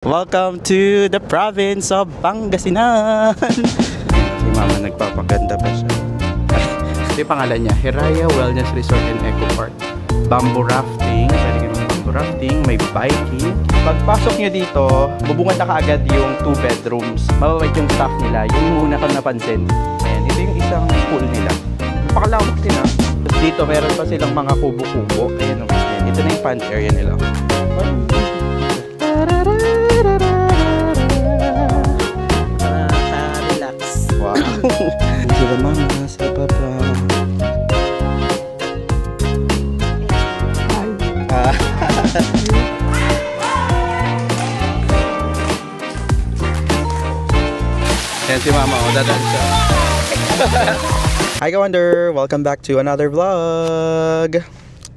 Welcome to the province of Pangasinan. Si Mama nagpapaganda pa siya. Ito yung pangalan niya, Hiraya Wellness Resort and Eco Park. Bamboo rafting, pwede kayo bamboo rafting, may biking. Pagpasok nyo dito, bubungad na kaagad yung 2 bedrooms. Mababait yung staff nila, yung muna ko napansin. Ayan, ito yung isang pool nila. Pakalawak din ah. Dito meron pa silang mga kubo-kubo. Ayan, ito na yung pant area nila. Relax. Wow. Sila Mama sa baba. Yan si Mama, dadaan siya. Hi Ka-Wonder! Welcome back to another vlog!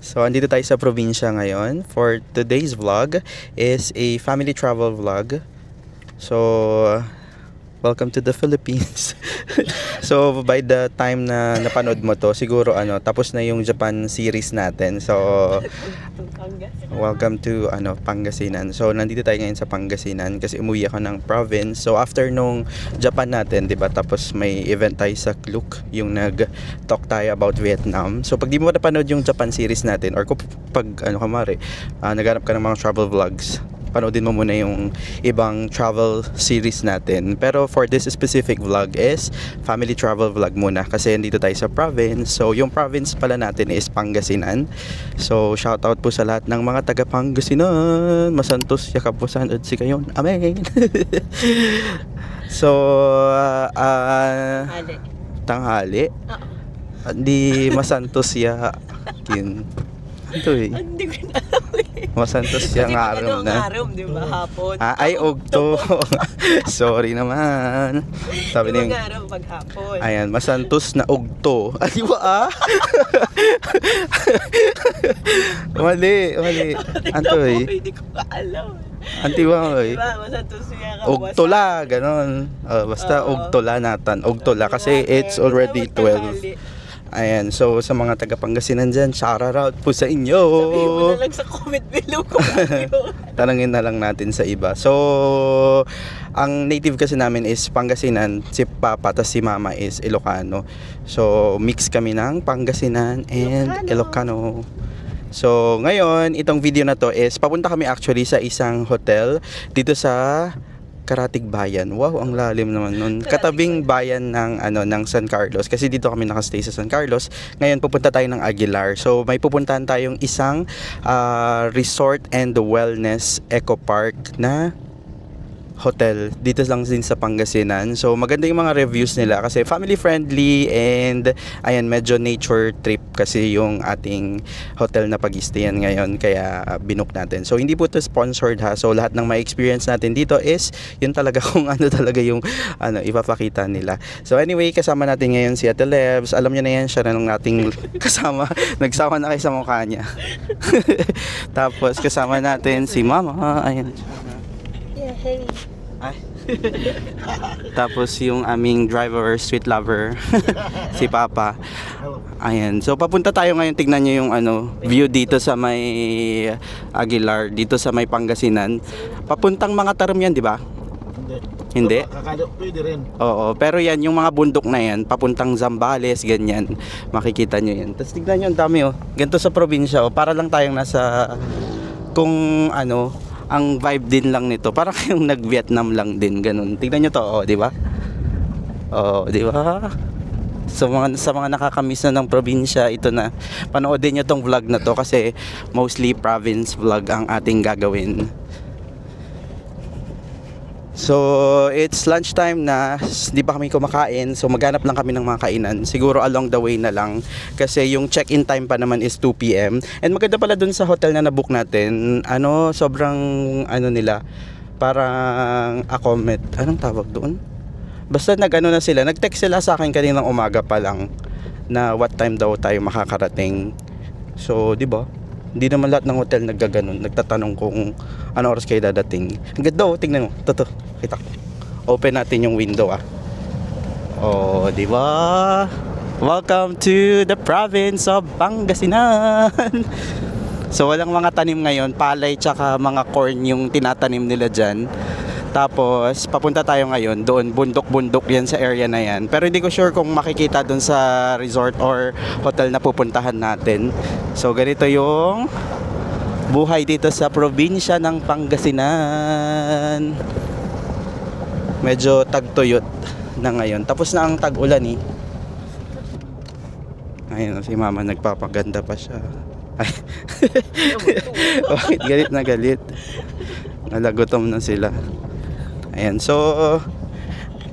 So, andito tayo sa probinsya ngayon. For today's vlog is a family travel vlog. So, welcome to the Philippines. So, by the time na napanood mo to, siguro tapos na yung Japan series natin. So, welcome to Pangasinan. So, nandito tayo ngayon sa Pangasinan kasi umuwi ako ng province. So, after nung Japan natin, 'di ba? Tapos may event tayo sa Klook, yung nag-talk tayo about Vietnam. So, pag di mo napanood yung Japan series natin or pag naghanap ka ng mga travel vlogs, panoodin mo muna yung ibang travel series natin. Pero for this specific vlog is family travel vlog muna kasi nandito tayo sa province. So yung province pala natin is Pangasinan. So shoutout po sa lahat ng mga taga Pangasinan. Masantos yakap po sa si kayon. Amen. So tanghali. Hindi masantos ya kin. Ito eh. Hindi ko na alam eh. Masantos siya ng araw na. Araw, di ba? Hapon. Ay, ugto. Sorry naman. Sabi niya. Araw pag hapon. Ayan, masantos na ugto. Aliwa ah. Mali. Anto eh. Hindi ko pa alam. Antiwa eh. Diba? Masantos siya ka. Ugtola, ganon. Basta ugtola natin. Ugtola kasi it's already 12. Ayan, so sa mga taga Pangasinan dyan, shout out po sa inyo. Sabihin mo na lang sa comment below kung ano. Tanungin na lang natin sa iba. So, ang native kasi namin is Pangasinan, si Papa, tas si Mama is Ilocano. So, mix kami ng Pangasinan and Ilocano. So, ngayon, itong video na to is, papunta kami actually sa isang hotel dito sa Karatig Bayan. Wow, ang lalim naman nun. Katabing bayan ng San Carlos. Kasi dito kami nakastay sa San Carlos. Ngayon pupunta tayo ng Aguilar. So may pupuntahan tayong isang resort and wellness eco park na hotel dito lang din sa Pangasinan. So maganda yung mga reviews nila kasi family friendly and ayan, medyo nature trip kasi yung ating hotel na pag-stayan ngayon, kaya binook natin. So hindi po ito sponsored ha. So lahat ng may experience natin dito is yun talaga kung ano talaga yung ipapakita nila. So anyway, kasama natin ngayon si Ate Lebs. Alam niyo na yan, siya na ng ating kasama. Nagsawa na kayo sa mukha niya. Tapos kasama natin si Mama. Ayan. Yeah, hey. Tapos yung aming driver, street lover, si Papa. Ayan. So papunta tayo ngayon, tignan niyo yung view dito sa may Aguilar, dito sa may Pangasinan. Papuntang mga Tarom yan, di ba? Hindi. Pwede rin. Oo, pero yan yung mga bundok na yan, papuntang Zambales, ganyan. Makikita niyo yan. Tapos tignan niyo, ang dami oh. Ganito sa probinsya oh, para lang tayong nasa ang vibe din lang nito. Parang kayong nag-Vietnam lang din, ganun. Tignan nyo to, di ba? Di ba? So, sa mga nakakamiss na ng probinsya, ito na. Panoodin nyo tong vlog na to kasi mostly province vlog ang ating gagawin. So, it's lunchtime na, di pa kami kumakain. So, maghanap lang kami ng mga kainan. Siguro along the way na lang. Kasi yung check-in time pa naman is 2 PM. And maganda pala dun sa hotel na nabook natin. Sobrang, nila, parang accommodate. Anong tawag doon? Basta na sila. Nag-text sila sa akin kaninang umaga pa lang na what time daw tayo makakarating. So, di ba? Hindi naman lahat ng hotel naggaganon. Nagtatanong kung ano oras kayo dadating. Ang ganda oh, tingnan mo. Toto, kita ko. Open natin yung window ah. Di ba? Welcome to the province of Pangasinan. So walang mga tanim ngayon, palay tsaka mga corn yung tinatanim nila dyan. Tapos papunta tayo ngayon doon, bundok-bundok yan sa area na yan. Pero hindi ko sure kung makikita doon sa resort or hotel na pupuntahan natin. So ganito yung buhay dito sa probinsya ng Pangasinan. Medyo tagtuyot na ngayon. Tapos na ang tag-ulan eh. Ayun, si mama nagpapaganda pa siya. Ay. Bakit galit na galit? Nalagutom na sila. Ayan, so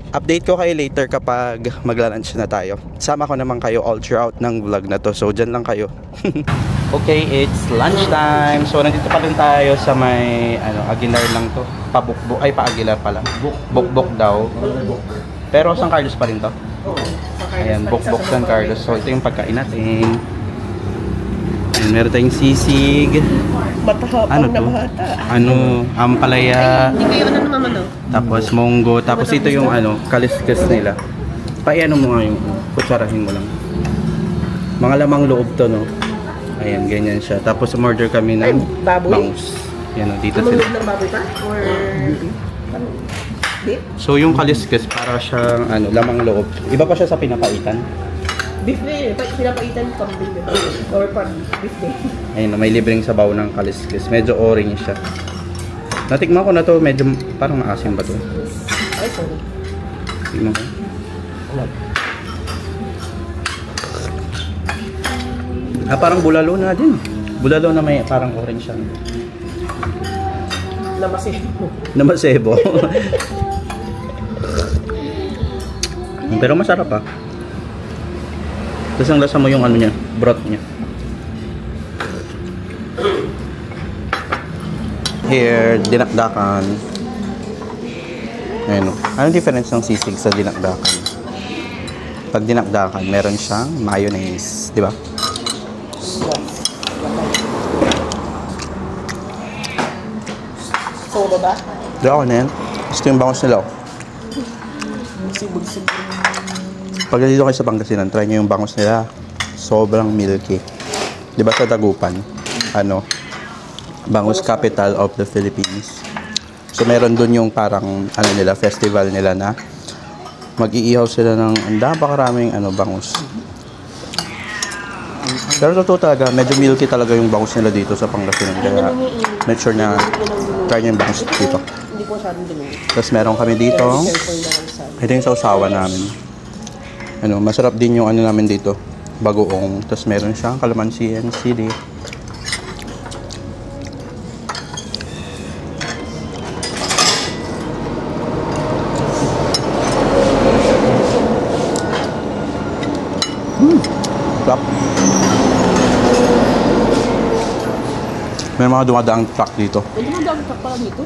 update ko kayo later kapag magla-lunch na tayo. Sama ko naman kayo all throughout ng vlog na to. So dyan lang kayo. Okay, it's lunchtime. So nandito pa rin tayo sa may Aguilar lang to. Pabukbuk ay pa-Aguilar pala. Bukbok daw. Pero San Carlos pa rin to. Ayan, Bukbok San Carlos. So ito yung pagkain natin. Ayan, meron tayong sisig. Ano to? Ampalaya. Hindi kayo naman Tapos munggo. Tapos ito yung kaliskis nila. Paiano mo nga yung kutsarahin mo lang. Mga lamang loob to, no? Ayan, ganyan siya. Tapos umorder kami ng bangus. Yan, dito sila. ng baboy pa? Or beef? So yung kaliskis para siyang lamang loob. Iba pa siya sa pinapaitan. Beef din. Pinapaitan pang beef. Or pang beef din. Ayun, may libreng sabaw ng kaliskis. Medyo orange siya. Natikman ko na to, medyo parang maasim ba to? Ay, sorry. Tingnan ko. Parang bulalo na din. Bulalo na may parang orange siya. Namasebo. Pero masarap ah. Tapos ang lasa mo yung niya, broth niya. Here, dinakdakan. Ayun. Anong difference ng sisig sa dinakdakan? Pag dinakdakan, meron siyang mayonnaise, di ba? Soda ba? Di ako na yan. Gusto yung bangus nila. Bugsig-bugsig. Pag dito kayo sa Pangasinan, try nyo yung bangus nila. Sobrang milky. Di ba sa Dagupan? Bangus capital of the Philippines. So meron dun yung parang nila, festival nila na mag-iihaw sila ng napakaraming bangus. Pero totoo talaga, medyo milky talaga yung bangus nila dito sa Pangasinan. Kaya make sure na try nyo yung bangus dito. Hindi ko masyadong dumi. Tapos meron kami dito. Ito yung sausawan namin. Masarap din yung namin dito. Bagoong. Tapos meron siyang kalamansi and sili. Sarap. May mga dumadaang truck dito. May dumadaang truck pala dito?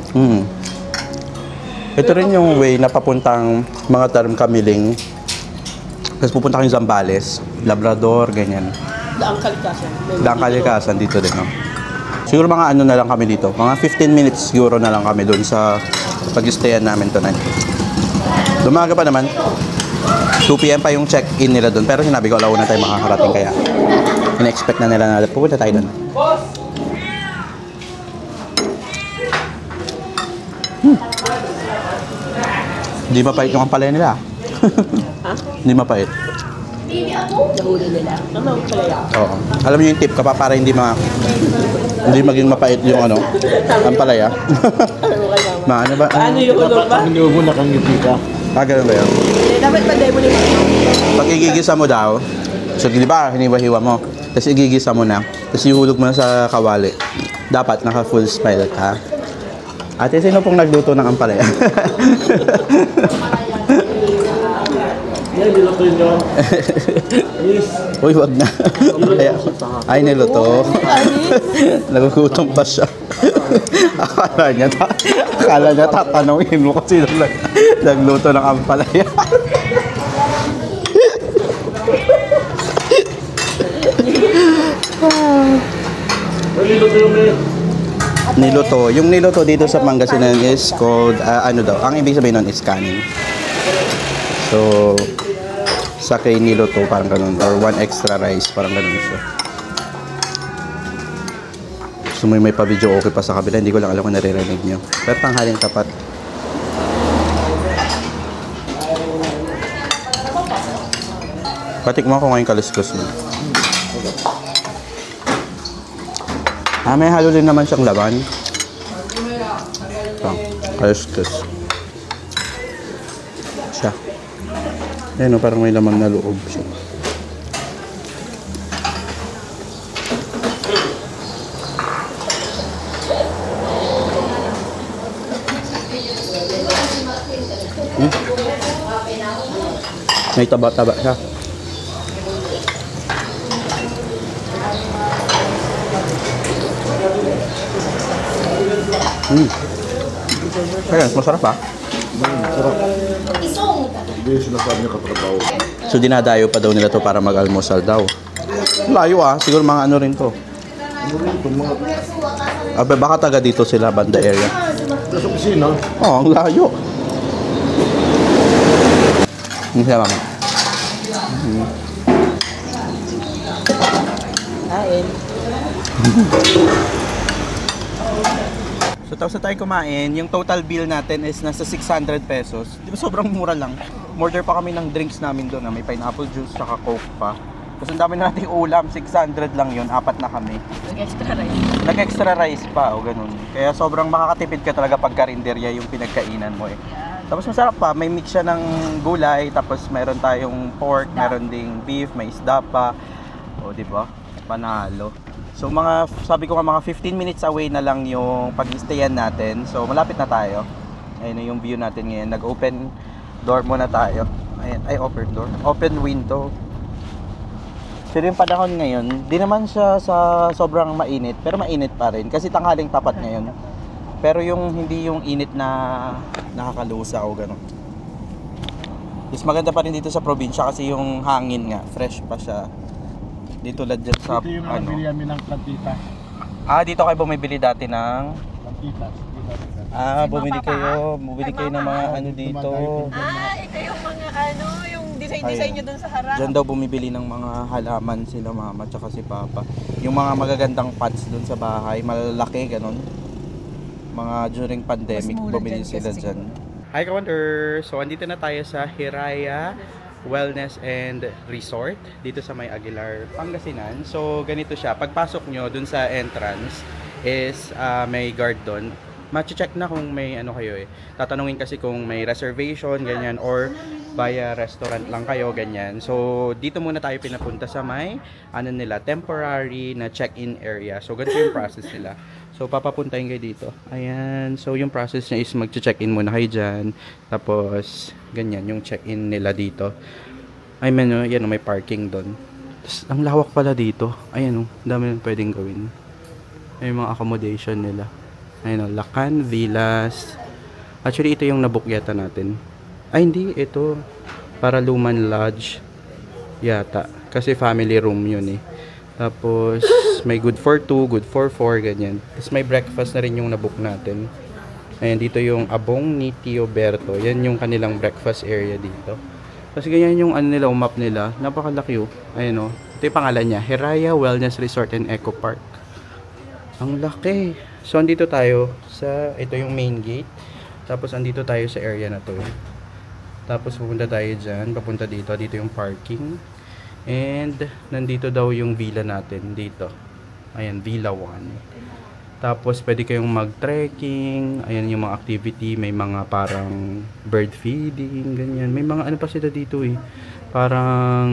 Ito rin yung way na papuntang mga Tarim Kamiling. Tapos pupunta kayong Zambales, Labrador, ganyan. Daang Kalikasan. Daang Kalikasan dito din, no? Siguro mga na lang kami dito. Mga 15 minutes siguro na lang kami doon sa pag-stayan namin tonight. Dumaga pa naman. 2 PM pa yung check-in nila doon. Pero sinabi ko, alauna tayo makakarating kaya. In-expect na nila na pupunta tayo doon. Hindi mapait yung ampalaya nila. Ha? Hindi mapait. Nahuli nila. Ano ang palaya? Oo. Alam niyo yung tip ka pa para hindi maging mapait yung ampalaya. Ano kaya? Maano ba? Paano yung hulog ba? Hindi mo nakangiti ka. Ganun ba yun? Dapat pa demo ni Pag igigisa mo daw, so di ba, hiniwa-hiwa mo. Tapos igigisa mo na. Tapos ihulog mo na sa kawali. Dapat naka full smile ka. Ate, sino pong nagluto ng ampalaya? Yan, niluto yun. Please. Uy, wag na. Ay, niluto. Nagugutom pa siya. Akala niya tatanungin mo kung sino nagluto ng ampalaya. Niluto yung Niluto. Yung niluto dito sa Pangasinan is called, ang ibig sabihin nun is kanin. So, sa kay niluto, parang ganun. Or 1 extra rice, parang ganun siya. gusto mo yung may pa-video okay pa sa kabila, hindi ko lang alam kung naririnig nyo. Pero tanghaling tapat. Patikman ko ngayon kaliskus mo. May halo din naman siyang laman. Ito, kaliskus. Siya. Ayan o, parang may lamang na loob siya. May taba-taba siya. Ayan, masarap ba? Sarap. Hindi sinasabi niya katrabaho. So dinadayo pa daw nila to para mag-almusal daw. Layo siguro mga ano rin to. Ano rin itong mga... Baka taga dito sila, banda area. Sa opisina. Oo, ang layo. Hindi siya mama. Kain. So tapos na tayo kumain, yung total bill natin is nasa 600 pesos. Di ba sobrang mura lang? Order pa kami ng drinks namin doon, may pineapple juice, tsaka coke pa. Tapos ang dami na nating ulam, 600 lang yun, 4 na kami. Nag-extra rice. Nag-extra rice pa, o ganun. Kaya sobrang makakatipid ka talaga pag karinderya yung pinagkainan mo eh. Tapos masarap pa, may mix siya ng gulay, tapos meron tayong pork, meron ding beef, may isda pa. O di ba? Panalo. So sabi ko nga mga 15 minutes away na lang yung pag-stayan natin. So malapit na tayo. Ayun na yung view natin ngayon. Nag-open door muna tayo. Ayan, ay open door. Open window. Pero yung panahon ngayon, di naman siya sa sobrang mainit, pero mainit pa rin kasi tanghaling tapat ngayon. Pero yung hindi yung init na nakakalusa o gano'n. Is maganda pa rin dito sa probinsya kasi yung hangin nga, fresh pa siya. Dito tulad dyan sa Ito yung ano. nabili kami ng plantitas. Dito kayo bumibili dati ng Plantitas. bumili kayo ng mga ano dito. Ito yung mga ano, yung design nyo dun sa harap. Diyan daw bumibili ng mga halaman sila mama tsaka si papa. Yung mga magagandang pots dun sa bahay, malalaki ganun. Mga during pandemic bumili sila dyan. Hi Kawander! So andito na tayo sa Hiraya Wellness and Resort dito sa May Aguilar, Pangasinan. So ganito siya, pagpasok nyo dun sa entrance is may guard dun. Mache-check na kung may ano kayo eh. Tatanungin kasi kung may reservation, ganyan, or via restaurant lang kayo, ganyan. So dito muna tayo pinapunta sa may ano nila, temporary na check-in area. So ganito yung process nila. So papapuntahin kayo dito. Ayan. So yung process niya is mag-check-in muna kayo dyan. Tapos ganyan yung check-in nila dito. I mean, yan may parking doon. Ang lawak pala dito. Ayan dami nang pwedeng gawin. Ay mga accommodation nila. Ayan Lacan Villas. Actually ito yung nabook yata natin. Ay hindi, ito Paraluman Lodge yata. Kasi family room yun eh. Tapos may good for 2, good for 4, ganyan. Tapos may breakfast na rin yung nabook natin. Ayan, dito yung Abong ni Tio Berto. Yan yung kanilang breakfast area dito. Tapos ganyan yung ano nila, map nila. Napakalaki oh. Ayan oh. Ito yung pangalan niya. Hiraya Wellness Resort and Eco Park. Ang laki. So, andito tayo sa, ito yung main gate. Tapos, andito tayo sa area na to. Tapos, pupunta tayo dyan. Papunta dito. Dito yung parking. And, nandito daw yung villa natin. Dito. Ayan, Villa 1. Tapos, pwede kayong mag-trekking. Ayan yung mga activity. May mga parang bird feeding. Ganyan. May mga ano pa sila dito eh. Parang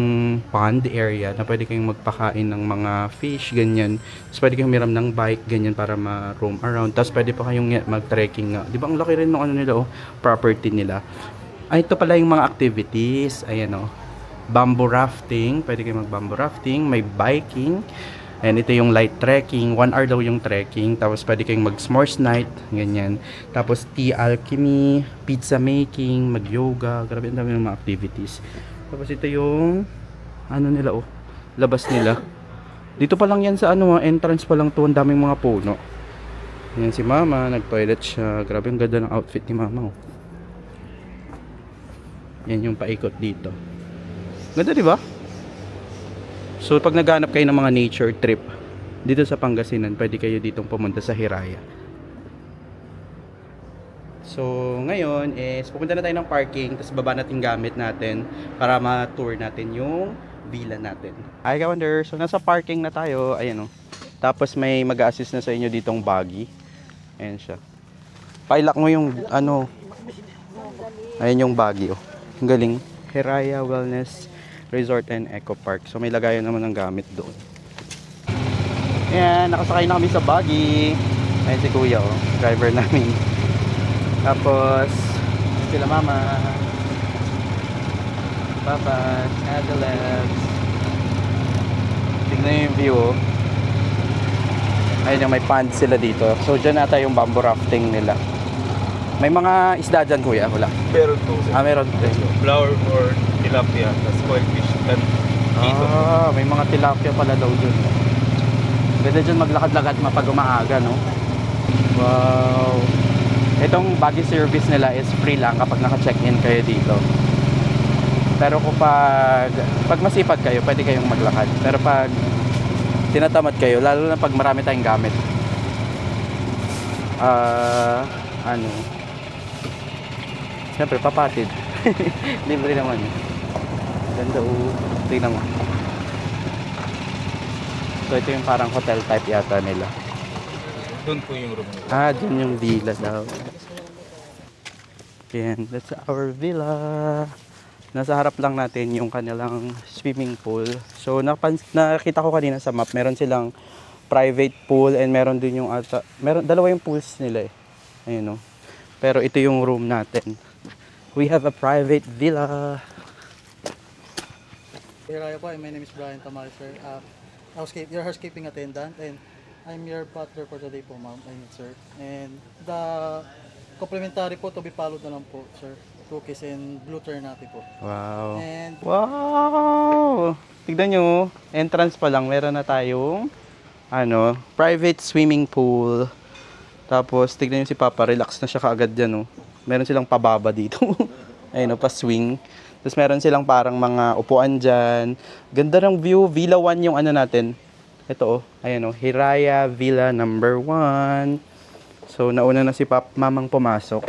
pond area na pwede kayong magpakain ng mga fish, ganyan. Tapos pwede kayong miram ng bike, ganyan, para ma-roam around. Tapos pwede pa kayong mag-trekking nga. Di ba ang laki rin ng ano nila, property nila. Ay, ito pala yung mga activities. Ayan bamboo rafting. Pwede kayong mag-bamboo rafting. May biking. And ito yung light trekking. 1 hour daw yung trekking. Tapos pwede kayong mag-s'mores night. Ganyan. Tapos tea alchemy, pizza making, mag-yoga. Grabe, ang dami ng mga activities. Tapos ito yung ano nila labas nila. Dito pa lang yan sa entrance pa lang to, ang daming mga puno. Yan si mama, nag-toilet siya. Grabe ang ganda ng outfit ni mama Yan yung paikot dito. Ganda, di ba? So pag naghanap kayo ng mga nature trip, dito sa Pangasinan, pwede kayo ditong pumunta sa Hiraya. So, ngayon is pupunta na tayo ng parking, tapos baba natin gamit natin para ma-tour natin yung villa natin. Hi, Wonder. So, nasa parking na tayo. Ayan o. Tapos may mag-a-assist na sa inyo ditong buggy. Ayan siya. Pailak mo yung ano. Ayan yung buggy o. Ang galing. Hiraya Wellness Resort and Eco Park. So, may lagayan naman ng gamit doon. Ayan, nakasakay na kami sa buggy. Ayan si Kuya o. Driver namin. Tapos, sila mama, papa, Adelaide. Tignan nyo yung view. Ayun yung may pond sila dito. So, dyan nata yung bamboo rafting nila. May mga isda dyan, kuya? Wala? Meron po. Meron. Flour or tilapia, tas spoiled fish. May mga tilapia pala daw dyan. Ganda dyan maglakad-lakad mapag umaaga, no? Wow! Itong buggy service nila is free lang kapag naka-check-in kayo dito. Pero pag masipag kayo, pwede kayong maglakad. Pero pag tinatamad kayo, lalo na pag marami tayong gamit. Siyempre, papatid. Libre naman. Ganda tingnan mo. So, ito yung parang hotel type yata nila. Doon po yung room. Doon yung villa daw. Yan, that's our villa. Nasa harap lang natin yung kanilang swimming pool. So, nakita ko kanina sa map, meron silang private pool and meron din yung dalawa yung pools nila eh. Ayun o. Pero ito yung room natin. We have a private villa. Hiraya po, my name is Brian Tamari, sir. Your housekeeping attendant, and I'm your butler for today po, ma'am, sir. And the complimentary po to be followed na lang po, sir. Cookies and blue ternati po. Wow. And wow! Tignan nyo, entrance pa lang, meron na tayong private swimming pool. Tapos, tignan nyo si Papa, relax na siya kaagad dyan, oh. Meron silang pababa dito. Ayun, pa-swing. Tapos meron silang parang mga upuan dyan. Ganda ng view. Villa 1 yung natin. Ito, ayan o. Hiraya Villa number 1. So, nauna na si mamang pumasok.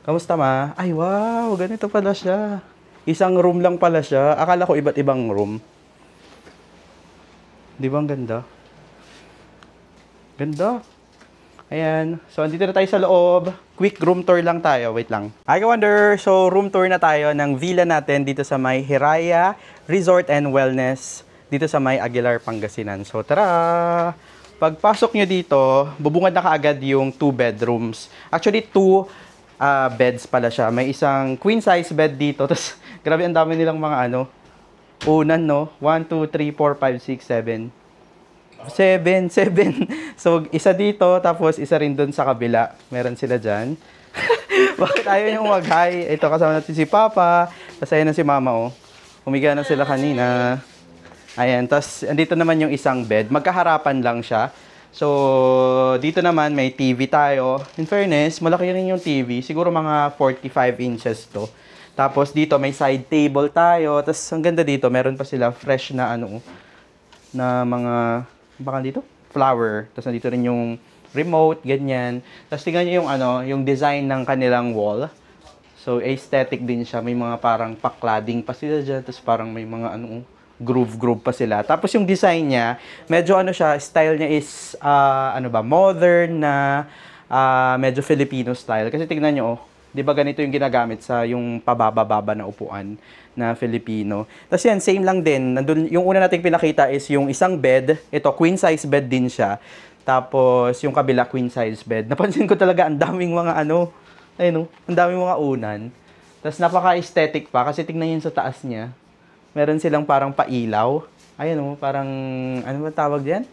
Kamusta, ma? Ay, wow! Ganito pala siya. Isang room lang pala siya. Akala ko iba't ibang room. Di ba ang ganda? Ganda. Ayan. So, andito na tayo sa loob. Quick room tour lang tayo. Wait lang. Hi, Wonder! So, room tour na tayo ng villa natin dito sa may Hiraya Resort and Wellness dito sa may Aguilar, Pangasinan. So, tara! Pagpasok nyo dito, bubungad na kaagad yung 2 bedrooms. Actually, 2 beds pala siya. May isang queen size bed dito. Tapos, grabe, ang dami nilang mga unan, no? 1, 2, 3, 4, 5, 6, 7. 7. So, isa dito, tapos isa rin dun sa kabila. Meron sila dyan. Bakit ayaw nyo mag-hi? Ito, kasama natin si Papa. Tapos ayan na si Mama, oh. Humiga na sila kanina. Ayan, tapos andito naman yung isang bed. Magkaharapan lang siya. So, dito naman may TV tayo. In fairness, malaki rin yung TV. Siguro mga 45 inches to. Tapos dito may side table tayo. Tapos ang ganda dito, meron pa sila fresh na na mga baka dito, flower. Tapos nandito rin yung remote, ganyan. Tapos tingnan niyo yung yung design ng kanilang wall. So aesthetic din siya. May mga parang pa-cladding pa sila diyan. Tapos parang may mga groove pa sila. Tapos yung design niya, medyo siya, style niya is modern na medyo Filipino style. Kasi tingnan niyo, 'di ba ganito yung ginagamit sa yung pababa-baba na upuan na Filipino. Tapos yan, same lang din. Nandun, yung una nating pinakita is yung isang bed. Ito, queen size bed din siya. Tapos yung kabila, queen size bed. Napansin ko talaga ang daming mga ang daming mga unan. Tapos napaka-aesthetic pa kasi tingnan yun sa taas niya. Meron silang parang pailaw. Ayun parang, ano ba tawag diyan?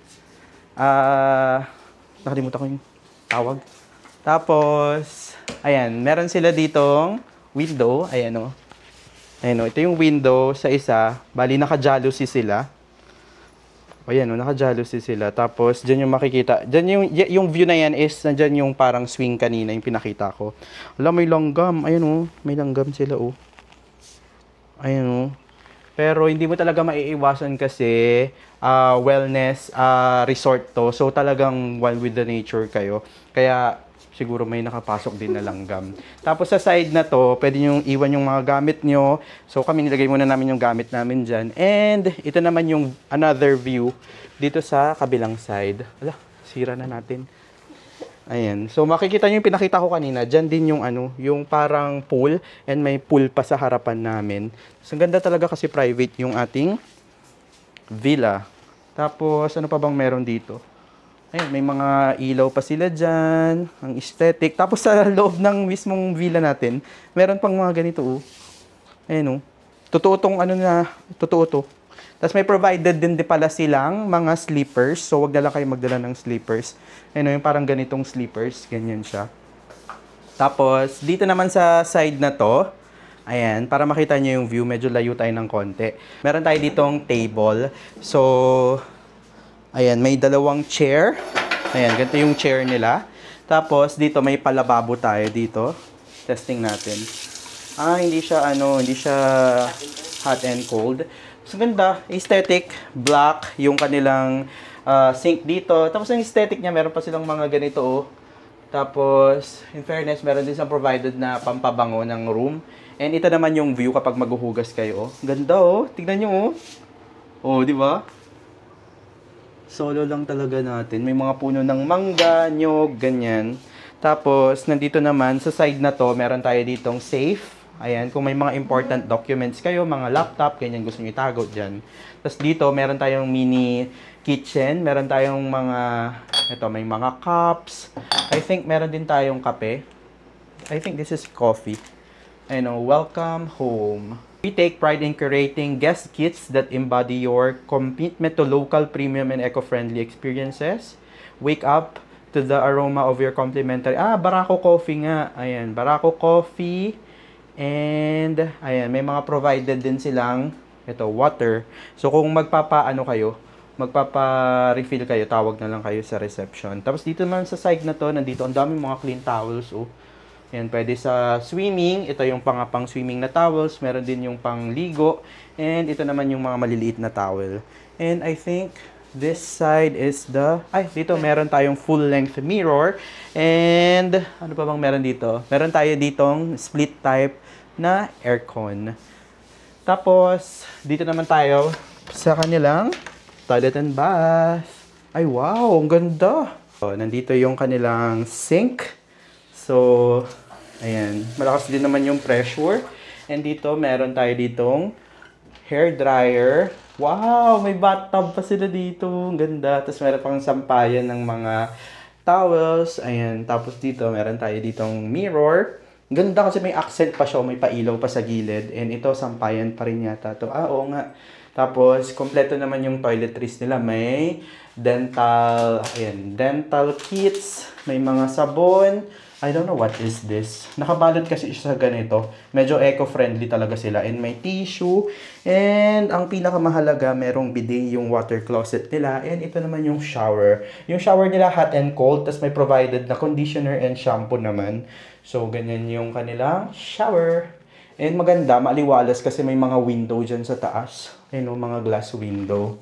Nakalimutan ko yung tawag. Tapos, ayan, meron sila ditong window. Ayan Ayan ito yung window sa isa. Bali, naka-jalousie sila. Ayan naka-jalousie sila. Tapos, dyan yung makikita. Dyan yung view na yan is, nandyan yung parang swing kanina, yung pinakita ko. Wala, may langgam. Ayan may langgam sila, Ayan Pero hindi mo talaga maiiwasan kasi wellness resort to. So talagang one with the nature kayo. Kaya siguro may nakapasok din na langgam. Tapos sa side na to, pwede nyo iwan yung mga gamit nyo. So kami nilagay muna namin yung gamit namin dyan. And ito naman yung another view dito sa kabilang side. Ala, sira na natin. Ayan. So makikita nyo yung pinakita ko kanina. Dyan din yung yung parang pool. And may pool pa sa harapan namin. So ang ganda talaga kasi private yung ating villa. Tapos ano pa bang meron dito? Ayun, may mga ilaw pa sila dyan, ang aesthetic. Tapos sa loob ng mismong villa natin, meron pang mga ganito, oh. Ayun, oh. Totoo tong totoo to. Tapos may provided din pala silang mga sleepers. So, wag na lang kayo magdala ng sleepers. Ayun, oh, yung parang ganitong sleepers. Ganyan siya. Tapos, dito naman sa side na to, ayan, para makita nyo yung view, medyo layo tayo ng konti. Meron tayo ditong table. So, ayan, may dalawang chair. Ayan, ganito yung chair nila. Tapos, dito may palababo tayo dito. Testing natin. Hindi siya, hindi siya hot and cold. So, ganda. Aesthetic. Black. Yung kanilang sink dito. Tapos, ang aesthetic niya, meron pa silang mga ganito, oh. Tapos, in fairness, meron din silang provided na pampabango ng room. And ito naman yung view kapag maghuhugas kayo, oh. Ganda, oh. Tignan nyo, oh. Oh, di ba? Solo lang talaga natin. May mga puno ng mangga, nyog, ganyan. Tapos, nandito naman, sa side na to, meron tayo ditong safe. Ayan, kung may mga important documents kayo, mga laptop, ganyan gusto nyo itago dyan. Tapos dito, meron tayong mini kitchen. Meron tayong may mga cups. I think meron din tayong kape. I think this is coffee. Welcome home. We take pride in curating guest kits that embody your commitment to local, premium, and eco-friendly experiences. Wake up to the aroma of your complimentary... Barako Coffee nga. Ayan, Barako Coffee. And, ayan, may mga provided din silang, water. So, kung magpapa-refill kayo, tawag na lang kayo sa reception. Tapos, dito naman sa side na to, nandito, ang daming mga clean towels, oh. Yan, pwede sa swimming. Ito yung pang swimming na towels. Meron din yung pang ligo. And ito naman yung mga maliliit na towel. And I think this side is dito meron tayong full-length mirror. And ano pa bang meron dito? Meron tayo ditong split type na aircon. Tapos, dito naman tayo sa kanilang toilet and bath. Ay, wow! Ang ganda! So, nandito yung kanilang sink. So, ayan. Malakas din naman yung pressure. And dito, meron tayo ditong hair dryer. Wow! May bathtub pa sila dito. Ang ganda. Tapos, meron pang sampayan ng mga towels. Ayan. Tapos, dito, meron tayo ditong mirror. Ganda kasi may accent pa siya. May pailaw pa sa gilid. And ito, sampayan pa rin yata to. Oo nga. Tapos, kompleto naman yung toiletries nila. May dental kits. May mga sabon. I don't know what is this. Nakabalot kasi siya sa ganito. Medyo eco-friendly talaga sila. And may tissue. And ang pinakamahalaga, merong bidet yung water closet nila. And ito naman yung shower. Yung shower nila hot and cold. Tapos may provided na conditioner and shampoo naman. So, ganyan yung kanilang shower. And maganda, maaliwalas kasi may mga window dyan sa taas. Ayun, mga glass window.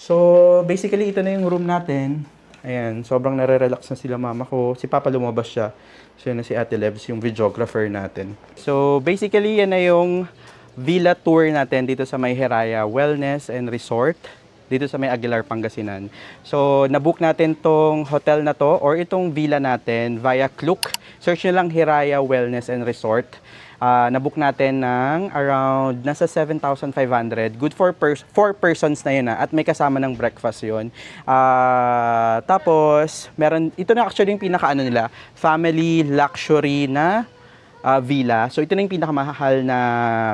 So, basically, ito na yung room natin. Ayan, sobrang nare-relax na sila mama ko. Si Papa lumabas siya. So, yun na si Ate Lebs, yung videographer natin. So, basically, yan na yung villa tour natin dito sa May Hiraya Wellness and Resort. Dito sa May Aguilar, Pangasinan. So, nabook natin tong hotel na to or itong villa natin via Klook. Search nyo lang Hiraya Wellness and Resort. Nabook natin ng around nasa 7,500. Good for 4 persons na yun at may kasama ng breakfast yun. Tapos, ito na actually yung pinaka nila, family luxury na villa. So, ito na yung pinakamahal na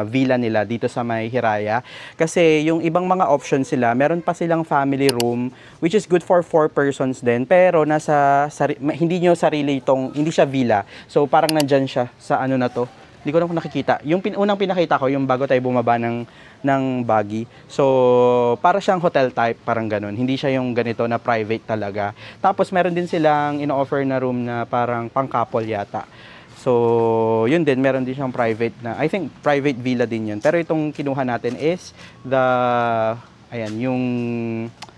villa nila dito sa May Hiraya. Kasi yung ibang mga options sila, meron pa silang family room, which is good for 4 persons din. Pero hindi siya villa. So, parang nandyan siya sa na to. Hindi ko na nakikita. Yung unang pinakita ko, yung bago tayo bumaba ng buggy. So, para siyang hotel type, parang ganun. Hindi siya yung ganito na private talaga. Tapos, meron din silang ino-offer na room na parang pang-couple yata. So, yun din, meron din siyang private na, I think private villa din yun. Pero itong kinuha natin is ayan, yung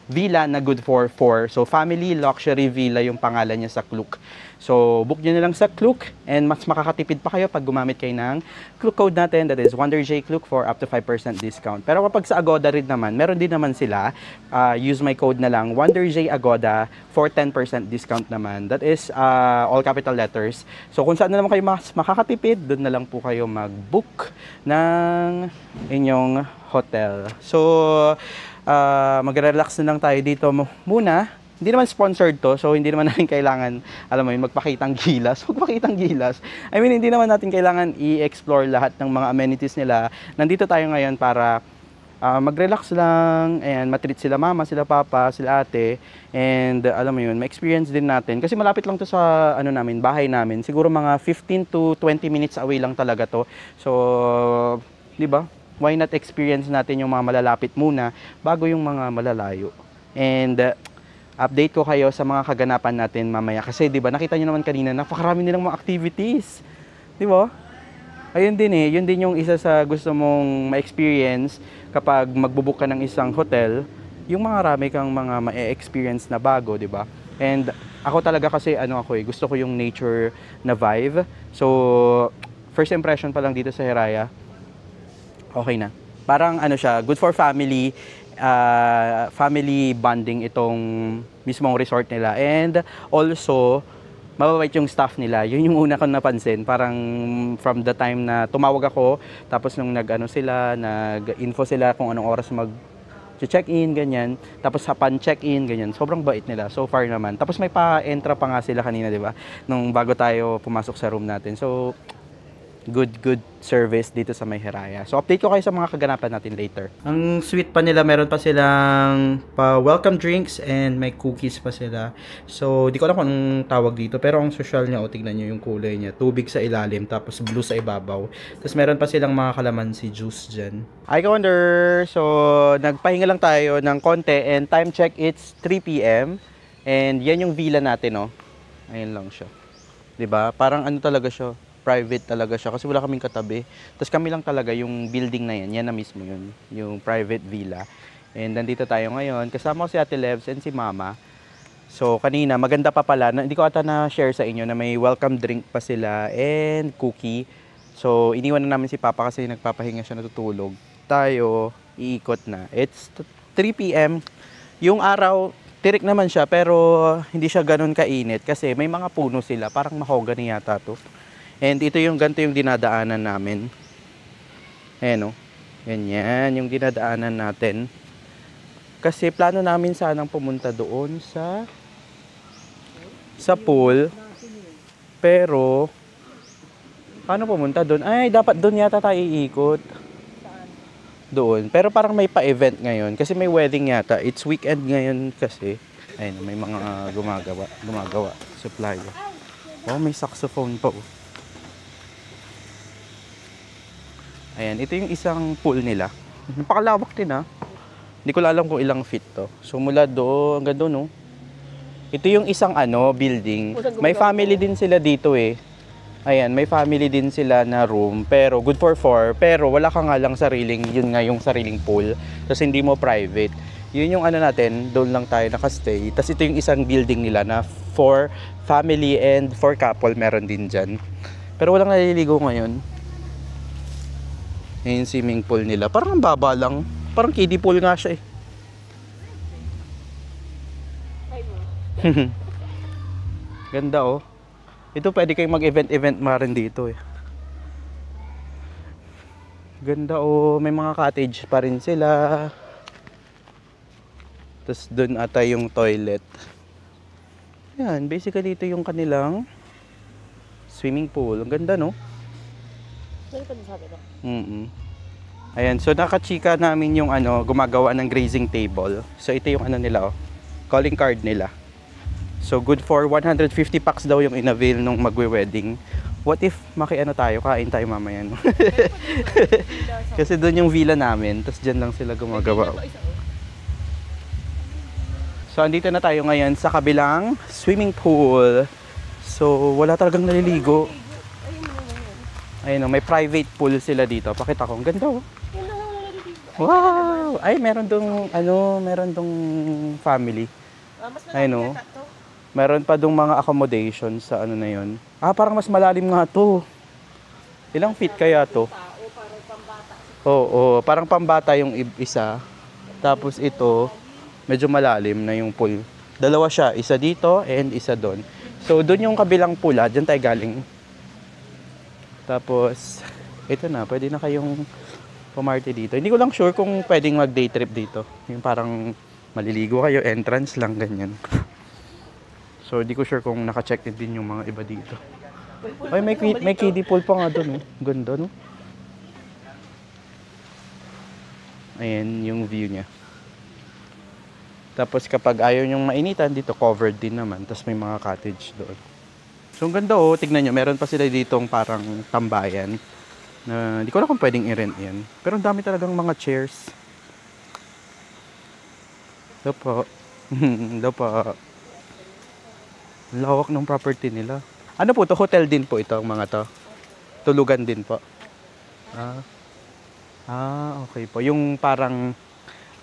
villa na good for 4. So, family luxury villa yung pangalan niya sa Klook. So, book nyo na lang sa Klook and mas makakatipid pa kayo pag gumamit kayo ng Klook code natin, that is WonderJKlook for up to 5% discount. Pero kapag sa Agoda rin naman, meron din naman sila, use my code na lang, WonderJAgoda for 10% discount naman. That is all capital letters. So, kung saan na naman kayo mas makakatipid, doon na lang po kayo mag-book ng inyong hotel. So, mag-relax na lang tayo dito muna. Hindi naman sponsored to, so hindi naman natin kailangan, alam mo yun, magpakitang gilas. Magpakitang gilas. I mean, hindi naman natin kailangan i-explore lahat ng mga amenities nila. Nandito tayo ngayon para mag-relax lang, and matreat sila mama, sila papa, sila ate, and alam mo yun, ma-experience din natin. Kasi malapit lang to sa namin, bahay namin. Siguro mga 15 to 20 minutes away lang talaga to. So, di ba? Why not experience natin yung mga malalapit muna bago yung mga malalayo. And update ko kayo sa mga kaganapan natin mamaya. Kasi, di ba, nakita nyo naman kanina, napakarami nilang mga activities. Di ba? Ayun din yun din yung isa sa gusto mong ma-experience kapag magbubook ka ng isang hotel, yung mga rami kang mga ma-experience na bago, di ba? And ako talaga kasi, gusto ko yung nature na vibe. So, first impression pa lang dito sa Hiraya, okay na. Parang siya, good for family, family bonding itong mismong resort nila. And also, mababait yung staff nila. Yun yung una kong napansin. Parang from the time na tumawag ako, tapos nung nag-info sila kung anong oras mag-check-in, ganyan. Tapos upon check-in, ganyan. Sobrang bait nila. So far naman. Tapos may pa-entra pa nga sila kanina, di ba? Nung bago tayo pumasok sa room natin. So, good service dito sa May Hiraya. So, update ko kayo sa mga kaganapan natin later. Ang sweet pa nila, meron pa silang welcome drinks and may cookies pa sila. So, di ko alam kung anong tawag dito, pero ang social niya, tignan nyo yung kulay niya. Tubig sa ilalim, tapos blue sa ibabaw. Tapos meron pa silang mga kalamansi juice dyan. Hi, Wonder! So, nagpahinga lang tayo ng konti and time check, it's 3 p.m. And yan yung villa natin, no? Ayun lang siya. Diba? Parang talaga siya, private talaga siya kasi wala kaming katabi. Tapos kami lang talaga yung building na yan na mismo yun, yung private villa. And nandito tayo ngayon, kasama ko si Ate Levs and si Mama. So kanina, maganda pa pala, hindi ko ata na-share sa inyo na may welcome drink pa sila and cookie. So iniwan na namin si Papa kasi nagpapahinga siya, natutulog. Tayo, iikot na. It's 3 p.m. Yung araw, tirik naman siya pero hindi siya ganun kainit kasi may mga puno sila, parang mahogany yata to. And ito yung ganito yung dinadaanan namin. Ayan o. Ganyan yung dinadaanan natin. Kasi plano namin sanang pumunta doon sa pool. Pero, paano pumunta doon? Ay, dapat doon yata tayo iikot. Doon. Pero parang may pa-event ngayon. Kasi may wedding yata. It's weekend ngayon kasi. Ayun, may mga gumagawa. Supplier. Oh, may saxophone pa oh. Ayan, ito yung isang pool nila. Napakalawak din ha. Hindi ko alam kung ilang feet to. So mula doon, hanggang doon no. Ito yung isang building. May family din sila dito eh. Ayan, may family din sila na room. Pero good for 4. Pero wala ka nga lang sariling, yun nga yung sariling pool. Kasi hindi mo private. Yun yung natin, doon lang tayo nakastay. Tapos ito yung isang building nila na for family and for couple meron din dyan. Pero walang naliligo ngayon. Yung swimming pool nila. Parang ang baba lang. Parang kiddie pool nga siya eh. Ganda oh. Ito pwede kayong mag-event rin dito eh. Ganda oh. May mga cottage pa rin sila. Tapos dun ata yung toilet. Yan. Basically ito yung kanilang swimming pool. Ang ganda no? Ayan, so nakachika namin yung gumagawa ng grazing table. So ito yung nila oh, calling card nila. So good for 150 packs daw yung in-avail nung magwe-wedding. What if tayo, kain tayo mamaya no? Kasi doon yung villa namin, tapos dyan lang sila gumagawa. So andito na tayo ngayon sa kabilang swimming pool. So wala talagang naliligo. Ayun, oh, may private pool sila dito. Pakita ko, ang ganda oh. Wow! Ay, meron dong, meron dong family. Mas Ayun oh. Meron pa dong mga accommodations sa ano na yun. Parang mas malalim nga to. Ilang feet kaya to? Oo, parang pambata yung isa. Tapos ito, medyo malalim na yung pool. Dalawa siya, isa dito and isa doon. So, doon yung kabilang pool, dyan tayo galing. Tapos, ito na, pwede na kayong pumarty dito. Hindi ko lang sure kung pwedeng mag-day trip dito. Yung parang maliligo kayo, entrance lang, ganyan. So, hindi ko sure kung naka-check din yung mga iba dito. Ay, may kiddie pool pa nga doon. Ganda, no? Ayan yung view niya. Tapos kapag ayaw nyong mainitan, dito covered din naman. Tapos may mga cottage doon. So, ang ganda oh. Tignan nyo, meron pa sila ditong parang tambayan. Na hindi ko alam kung pwedeng i-rent yan. Pero ang dami talagang mga chairs. Ito po. Ito po. Lawak ng property nila. Ano po to? Hotel din po ito, mga to. Tulugan din po. Okay po. Yung parang...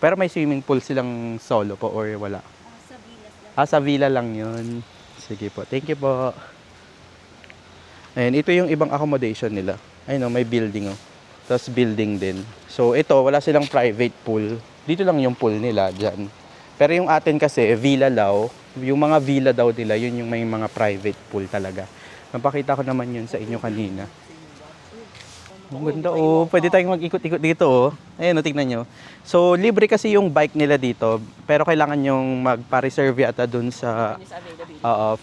Pero may swimming pool silang solo po or wala? Sa villa lang. Sa villa lang yun. Sige po. Thank you po. Ayan, ito yung ibang accommodation nila. Ayun may building oh. Tapos building din. So ito, wala silang private pool. Dito lang yung pool nila dyan. Pero yung atin kasi, villa daw. Yung mga villa daw nila, yun yung may mga private pool talaga. Napakita ko naman yun sa inyo kanina. Ang ganda oh. Pwede tayong mag-ikot-ikot dito oh. Ayun oh, tignan nyo. So, libre kasi yung bike nila dito. Pero kailangan yung magpa-reserve yata dun sa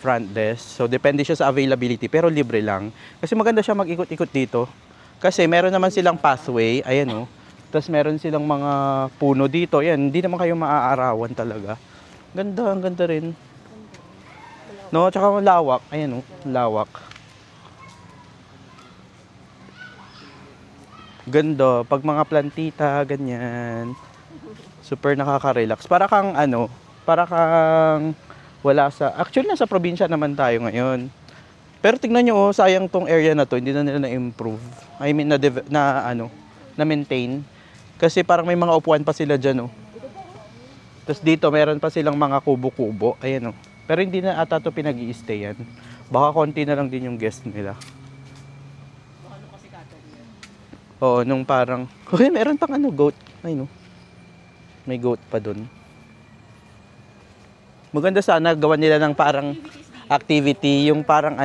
front desk. So, depende siya sa availability. Pero libre lang. Kasi maganda siya mag-ikot-ikot dito. Kasi meron naman silang pathway. Ayan oh. Tapos meron silang mga puno dito. Ayan, hindi naman kayo maaarawan talaga. Ganda, ang ganda rin. No, tsaka lawak. Ayan oh, lawak. Ganda. Pag mga plantita, ganyan. Super nakaka-relax. Para kang wala sa... Actually, nasa probinsya naman tayo ngayon. Pero tignan nyo, sayang tong area na to, hindi na nila na-improve. I mean, na-maintain. Kasi parang may mga upuan pa sila dyan, oh. Tapos dito, meron pa silang mga kubo-kubo. Ayan, oh. Pero hindi na ata to pinag-i-stayan. Baka konti na lang din yung guest nila. Oo, nung parang... Uy, meron pang goat. Ay, no. May goat pa dun. Maganda sana gawan nila ng parang activity. Yung parang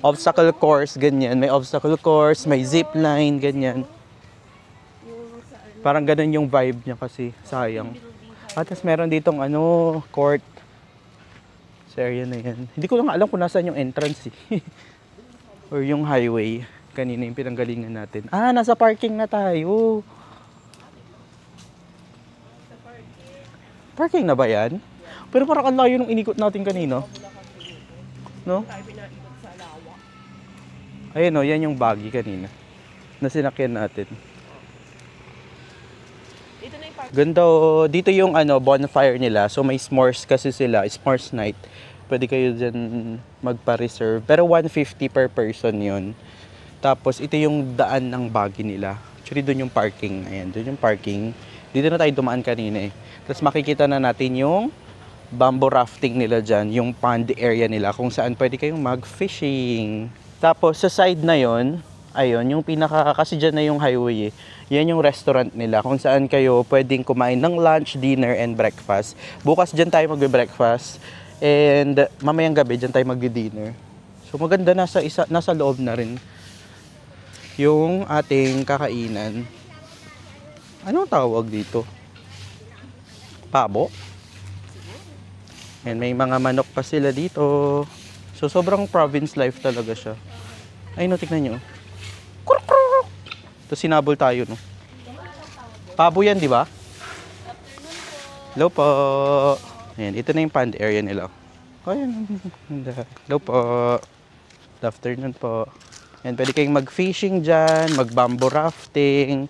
obstacle course, ganyan. May obstacle course, may zip line, ganyan. Parang ganun yung vibe niya kasi. Sayang. At tapos meron ditong court. Sa area na yan. Hindi ko lang alam kung nasaan yung entrance eh. Or yung highway. Kanina yung pinanggalingan natin. Nasa parking na tayo. Parking na ba yan? Pero parang ang layo nung inikot natin kanina. No? Ayun yan yung buggy kanina. Na sinakyan natin. Ganda oh. Dito yung bonfire nila. So may s'mores kasi sila. S'mores night. Pwede kayo dyan magpa-reserve. Pero 150 per person yun. Tapos, ito yung daan ng buggy nila. Actually, doon yung parking. Ayan, doon yung parking. Dito na tayo dumaan kanina eh. Tapos, makikita na natin yung bamboo rafting nila dyan. Yung pond area nila kung saan pwede kayong mag-fishing. Tapos, sa side na yon, ayun, yung kasi dyan na yung highway eh. Yan yung restaurant nila kung saan kayo pwedeng kumain ng lunch, dinner, and breakfast. Bukas dyan tayo magbe-breakfast. And mamayang gabi dyan tayo magdi-dinner. So, maganda nasa loob na rin yung ating kakainan. Anong tawag dito? Pabo? And may mga manok pa sila dito. So, sobrang province life talaga siya. Ay, no, tignan nyo. Kuruk! Tapos sinabol tayo, no? Pabo yan, di ba? Hello po. Ayan, ito na yung pond area nila. Ayan. Hello po. Good afternoon po. Ayan, pwede kayong mag-fishing dyan, mag-bamboo rafting.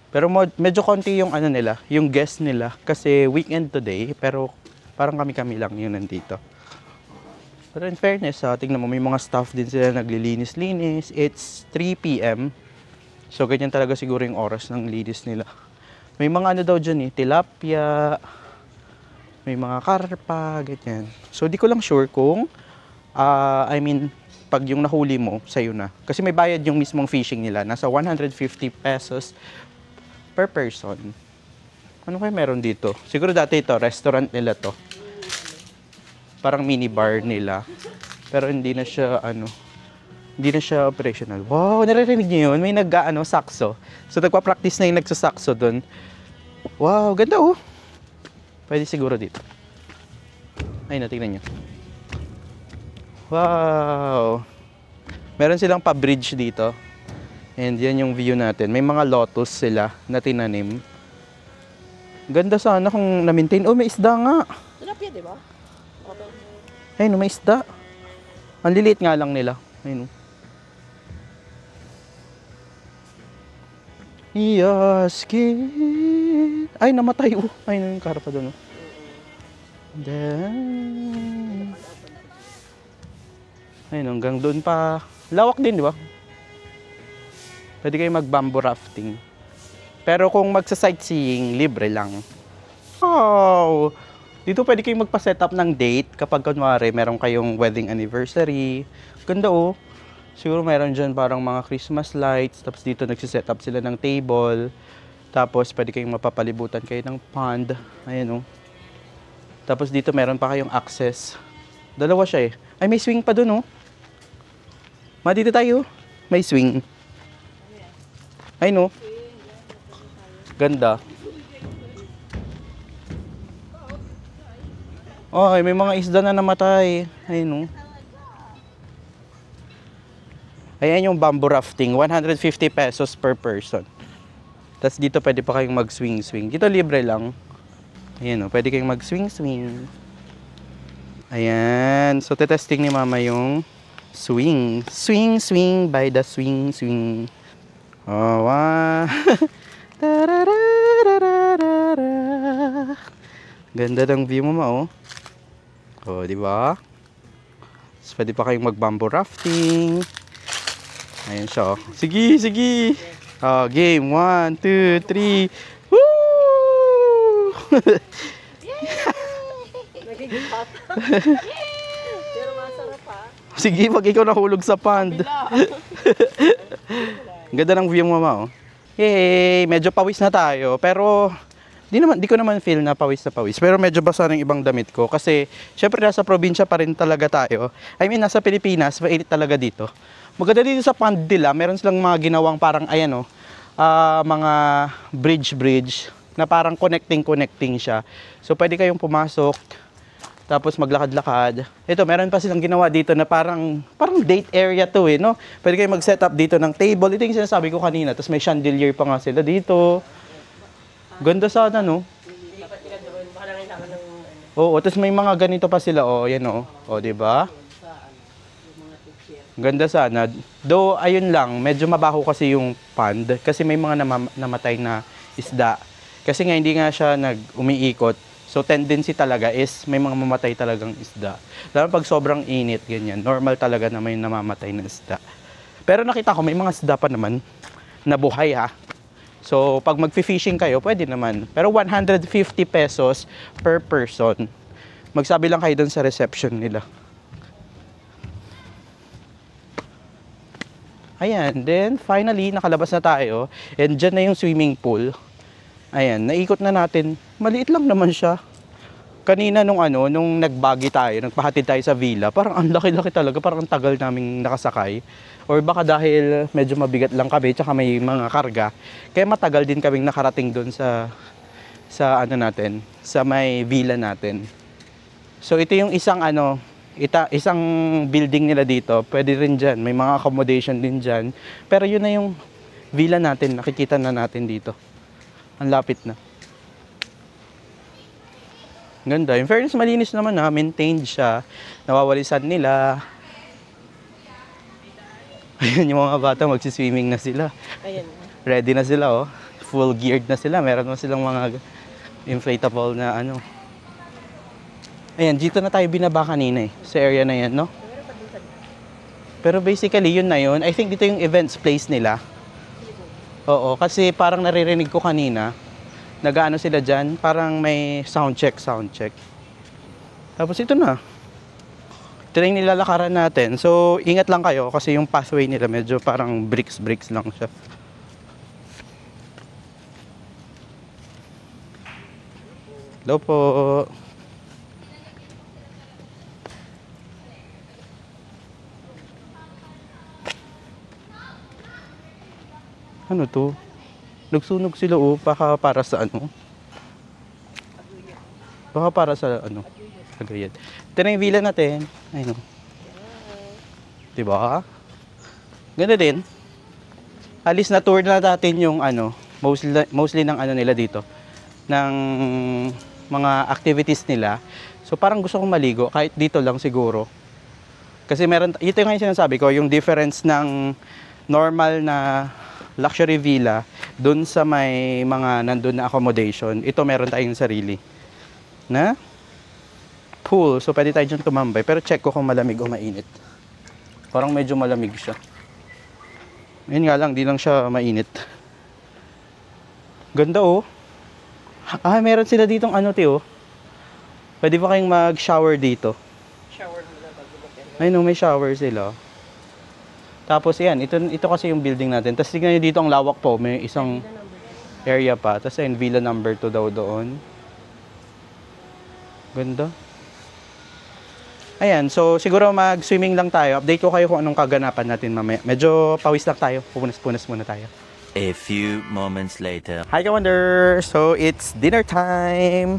Pero medyo konti yung nila, yung guest nila. Kasi weekend today, pero parang kami-kami lang yun nandito. Pero in fairness, tingnan mo, may mga staff din sila naglilinis-linis. It's 3 p.m. So, ganyan talaga siguro yung oras ng linis nila. May mga ano daw dyan tilapia, may mga karpa, ganyan. So, di ko lang sure kung, pag yung nahuli mo, sa'yo na. Kasi may bayad yung mismong fishing nila. Nasa 150 pesos per person. Ano kaya meron dito? Siguro dati ito, restaurant nila to. Parang mini bar nila. Pero hindi na siya, hindi na siya operational. Wow, naririnig niyo yun? May sakso. So, nagpa-practice na yung nagsasakso doon. Wow, ganda oh. Pwede siguro dito. Ayun na, tingnan nyo. Wow. Meron silang pa-bridge dito. And yan yung view natin. May mga lotus sila na tinanim. Ganda sana kung na-maintain. Oh, may isda nga. Tilapia, di ba? Ayun, may isda. Ang liliit nga lang nila. Ayun. Yes, kid. Ay, namatay. Ayun yung karpa doon. Then, ayun, hanggang doon pa. Lawak din, di ba? Pwede kayo mag-bamboo rafting. Pero kung magsa-sightseeing, libre lang. Wow! Dito pwede kayong magpa-set up ng date kapag kunwari meron kayong wedding anniversary. Ganda oh. Siguro meron dyan parang mga Christmas lights. Tapos dito nagsiset up sila ng table. Tapos pwede kayong mapapalibutan kayo ng pond. Ayan oh. Tapos dito meron pa kayong access. Dalawa siya Ay, may swing pa dun oh. Dito tayo. May swing. Ay no. Ganda. Ay, may mga isda na namatay. Ayun no. Ayan yung bamboo rafting. 150 pesos per person. Tapos dito pwede pa kayong mag-swing-swing. Dito libre lang. Ayan o, pwede kayong mag-swing-swing. Ayan. So, tetesting ni mama yung swing. Swing, swing by the swing, swing. Oh, wow. Ganda ng view mo, oh. Oh, di ba? So, pwede pa kayong mag-bamboo rafting. Ayan siya, oh. Sige, sige. Oh, game. 1, 2, 3. Woo! Nagiging hot. Pero masarap pa. Sige, pag ikaw nahulog sa pond. Ganda ng view mo, ma, oh. Yay! Medyo pawis na tayo. Pero, di ko naman feel na pawis. Pero medyo basa ng ibang damit ko. Kasi, syempre nasa probinsya pa rin talaga tayo. I mean, nasa Pilipinas, mainit talaga dito. Maganda dito sa pond nila, meron silang mga ginawang parang, ayan oh, mga bridge na parang connecting siya. So, pwede kayong pumasok, tapos maglakad-lakad. Ito, meron pa silang ginawa dito na parang date area to no? Pwede kayong mag-set up dito ng table. Ito yung sinasabi ko kanina. Tapos may chandelier pa nga sila dito. Ganda sana, no? Oo, tapos may mga ganito pa sila, oh, yan oh. Oh, di ba? Ganda sana. Though, ayun lang, medyo mabaho kasi yung pond. Kasi may mga namatay na isda. Kasi nga, hindi nga siya umiikot. So, tendency talaga is may mga mamatay talagang isda. Lalo pag sobrang init, ganyan. Normal talaga na may namamatay na isda. Pero nakita ko, may mga isda pa naman na buhay, ha. So, pag mag-fishing kayo, pwede naman. Pero 150 pesos per person. Magsabi lang kayo dun sa reception nila. Ayan, then finally, nakalabas na tayo. And dyan na yung swimming pool. Ayan, naikot na natin. Maliit lang naman siya. Kanina nung nagbagi tayo, nagpahatid tayo sa villa, parang ang laki-laki talaga, parang ang tagal naming nakasakay. Or baka dahil medyo mabigat lang kami, tsaka may mga karga, kaya matagal din kaming nakarating doon sa may villa natin. So ito yung isang isang building nila dito, pwede rin dyan, may mga accommodation din dyan. Pero yun na yung villa natin, nakikita na natin dito. Ang lapit na. Ganda. In fairness, malinis naman na. Maintained siya. Nawawalisan nila. Ayan yung mga bata, magsiswimming na sila. Ayan. Ready na sila, oh. Full geared na sila. Meron na silang mga inflatable na Ayan, dito na tayo binaba kanina eh. Sa area na yan, no? Pero basically, yun na yun. I think dito yung events place nila. Oo, kasi parang naririnig ko kanina. Nag-ano sila dyan. Parang may sound check. Tapos ito na. Ito na yung nilalakaran natin. So, ingat lang kayo kasi yung pathway nila medyo parang bricks lang siya. Hello po. Ano to? Nagsunog sila baka para sa ano? Baka para sa ano? Agayad. Ito na yung villa natin. Ayun o. Diba? Ganda din. Alis na tour na natin yung ano, mostly ng ano nila dito. Ng mga activities nila. So parang gusto kong maligo, kahit dito lang siguro. Kasi meron, ito yung sinasabi ko, yung difference ng normal na luxury villa dun sa may mga nandun na accommodation. Ito meron tayong sarili na pool. So pwede tayo dyan tumambay. Pero check ko kung malamig o mainit. Parang medyo malamig siya. Yun nga lang, di lang siya mainit. Ganda oh. Ah, meron sila ditong ano Teo. Pwede ba kayong mag-shower dito? Shower muna bago mag-enter. Ayun oh, may shower sila. Tapos yan, ito kasi yung building natin. Tapos tignan nyo dito ang lawak po. May isang area pa. Tapos ayun, villa number 2 daw doon. Ganda. Ayan, so siguro mag-swimming lang tayo. Update ko kayo kung anong kaganapan natin mamaya. Medyo pawis lang tayo. Pupunas-punas muna tayo. A few moments later. Hi, Ka-Wonder! So, it's dinner time!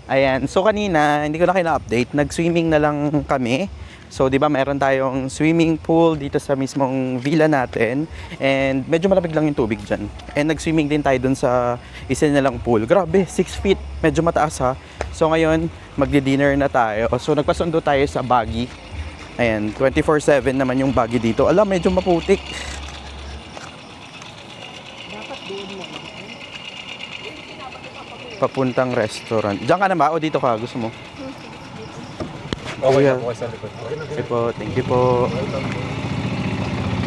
Ayan, so kanina, hindi ko na kayo na-update. Nag-swimming na lang kami. So, di ba, meron tayong swimming pool dito sa mismong villa natin. And medyo malamig lang yung tubig dyan. And nag-swimming din tayo dun sa isa nilang pool. Grabe, 6 feet. Medyo mataas ha. So, ngayon, magdi-dinner na tayo. So, nagpasundo tayo sa Baguio. Ayan, 24/7 naman yung Baguio dito. Alam, medyo maputik. Papuntang restaurant. Diyan ka na ba? O dito ka? Gusto mo? Okay Kuya. na po sa likod. Okay po. Thank you po.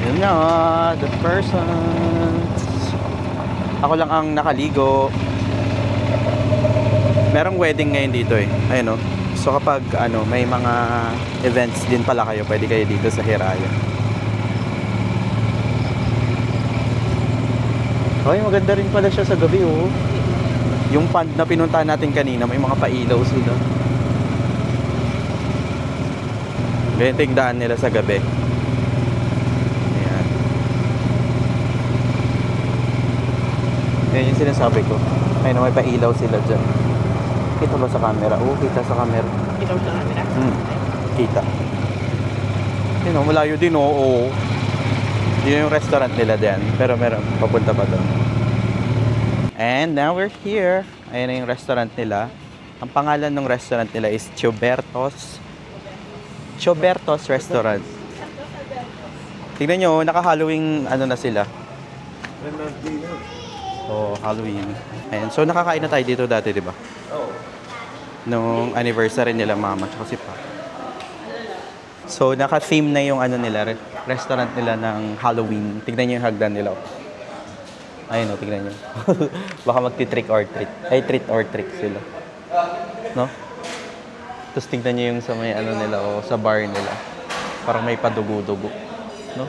Yun na. The persons. Ako lang ang nakaligo. Merong wedding ngayon dito eh. Ayun o. So kapag ano, may mga events din pala kayo, pwede kayo dito sa Hiraya. Okay, maganda rin pala siya sa gabi oh. Yung pond na pinuntahan natin kanina, may mga pailaw sila. Ganito yung daan nila sa gabi. Ayan. Yan yung sinasabi ko. Ayun, may pailaw sila dyan. Kita ba sa camera? Oo, kita sa camera. Ikaw sa camera. Kita. Yun o, malayo din oo. Yun yung restaurant nila dyan. Pero meron, papunta pa doon. And now we're here. Ayan na yung restaurant nila. Ang pangalan ng restaurant nila is Chobertos Restaurant. Tignan nyo, naka-Halloween ano na sila. Oh, Halloween. Ayan, so nakakain na tayo dito dati, di ba? Oo. Nung anniversary nila mama tsaka si pa. So naka-theme na yung ano nila, restaurant nila ng Halloween. Tignan nyo yung hagdan nila. Ayun o, tignan nyo. Baka magti-trick or treat. Ay, treat or trick sila. No? Tapos tignan nyo yung sa may ano nila o sa bar nila. Parang may padugo-dugo. No?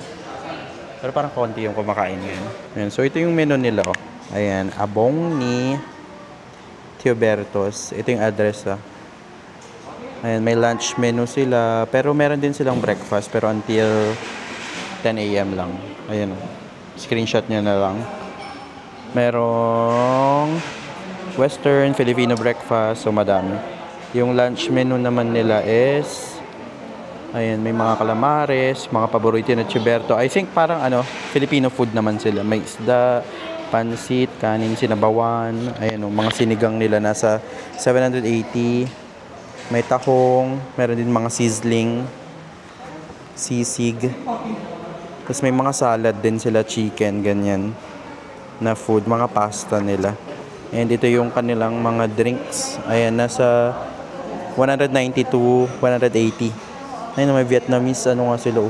Pero parang konti yung kumakain ngayon. Ayan, so ito yung menu nila o. Ayan, abong ni Chobertos. Ito yung address ha. Ayan, may lunch menu sila. Pero meron din silang breakfast. Pero until 10 a.m. lang. Ayan o. Screenshot nyo na lang. Merong Western, Filipino breakfast. So, madami. Yung lunch menu naman nila is ayan, may mga calamares, mga paborito na Choberto. I think parang ano, Filipino food naman sila. May isda, pansit, kanin, sinabawan. Ayan o, mga sinigang nila nasa 780. May tahong, meron din mga sizzling, sisig. Tapos may mga salad din sila, chicken, ganyan na food, mga pasta nila. And ito yung kanilang mga drinks. Ayan, nasa 190 to 180. Ayun, may Vietnamese, ano nga sila,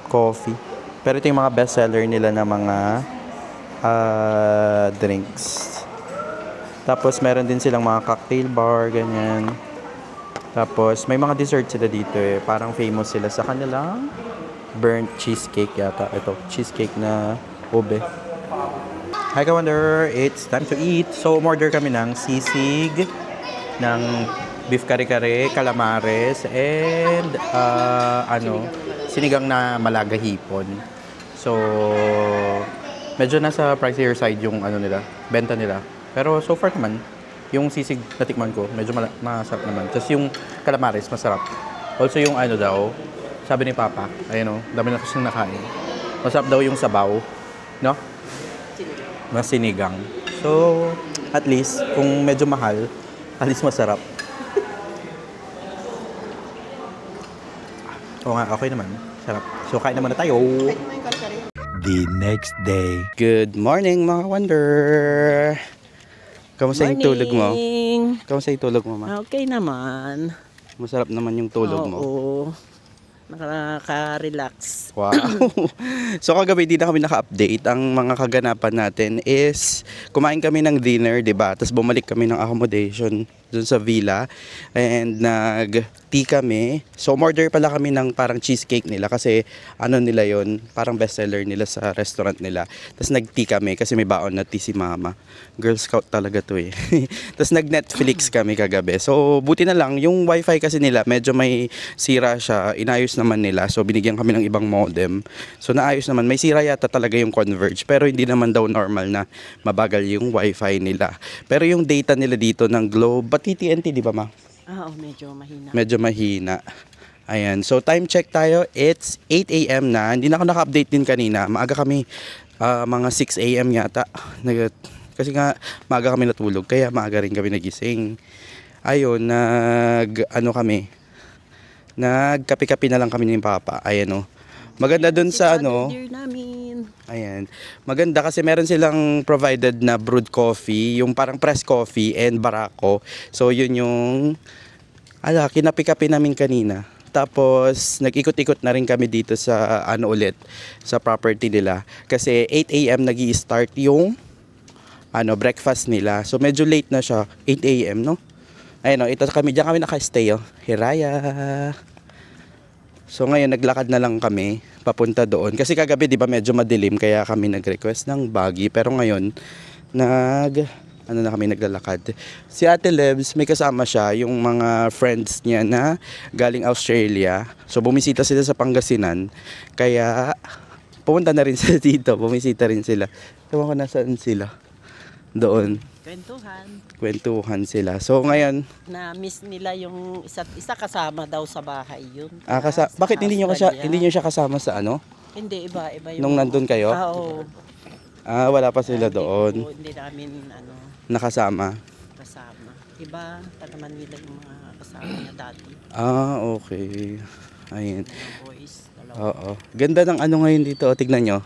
coffee. Pero ito yung mga best seller nila na mga drinks. Tapos meron din silang mga cocktail bar, ganyan. Tapos may mga dessert sila dito Parang famous sila sa kanilang burnt cheesecake yata. Ito, cheesecake na ube. Hi Ka-Wonder! It's time to eat. So, umorder kami ng sisig, ng beef kare-kare, calamares, and sinigang na malaga hipon. So, medyo nasa pricier side yung benta nila. Pero so far naman, yung sisig na tikman ko, medyo masarap naman. Tapos yung calamares, masarap. Also yung sabi ni Papa, dami na kasi nakain. Masarap daw yung sabaw, no? Mas sinigang. So, at least, kung medyo mahal, at least masarap. Oo nga, okay naman. Sarap. So, kain naman na tayo. The next day. Good morning, mga Wonder! Kamusta yung tulog mo? Kamusta yung tulog mo, ma? Okay naman. Masarap naman yung tulog mo. Oo. Nakaka-relax. Wow! So kagabi di na kami naka-update. Ang mga kaganapan natin is kumain kami ng dinner, diba? Tapos bumalik kami ng accommodation dun sa villa. And nag-tea kami. So order pala kami ng parang cheesecake nila kasi nila yon, parang bestseller nila sa restaurant nila. Tapos nag-tea kami kasi may baon na tea si Mama. Girl Scout talaga to Tapos nag-Netflix kami kagabi. So buti na lang, yung wifi kasi nila medyo may sira siya. Inayos naman nila. So binigyan kami ng ibang modem. So naayos naman. May sira yata talaga yung Converge. Pero hindi naman daw normal na mabagal yung wifi nila. Pero yung data nila dito ng Globe, TNT, di ba, ma? Oo, medyo mahina. Medyo mahina. Ayan. So, time check tayo. It's 8 a.m. na. Hindi na ako naka-update din kanina. Maaga kami, mga 6 a.m. yata. Kasi nga, maaga kami natulog. Kaya maaga rin kami nagising. Ayun, nagkape-kape na lang kami ni Papa. Ayan, Maganda dun sa Ayan. Maganda kasi meron silang provided na brewed coffee, yung parang press coffee and barako. So yun yung kinapi-kapi namin kanina. Tapos nag-ikot-ikot na rin kami dito sa sa property nila kasi 8 a.m. nag-i-start yung breakfast nila. So medyo late na siya, 8 a.m. no. Ayun ito diyan kami naka-stay Hiraya. So ngayon naglakad na lang kami papunta doon. Kasi kagabi 'di ba medyo madilim kaya kami nag-request ng buggy. Pero ngayon na kami naglalakad. Si Ate Lebs may kasama siya, yung mga friends niya na galing Australia. So bumisita sila sa Pangasinan. Kaya pumunta na rin sila dito. Bumisita rin sila. Ewan ko nasaan sila. Doon. Kwentuhan sila. So ngayon, na-miss nila yung isa't isa, kasama daw sa bahay yun. Bakit hindi niyo siya kasama sa Hindi, iba yung... Nung nandun kayo? Oo. Wala pa sila doon. Hindi namin nakasama. Iba, taga Manila yung mga kasama niya dati. Okay. Ayun. Boys, Oo. Ganda ng ngayon dito. Tignan nyo.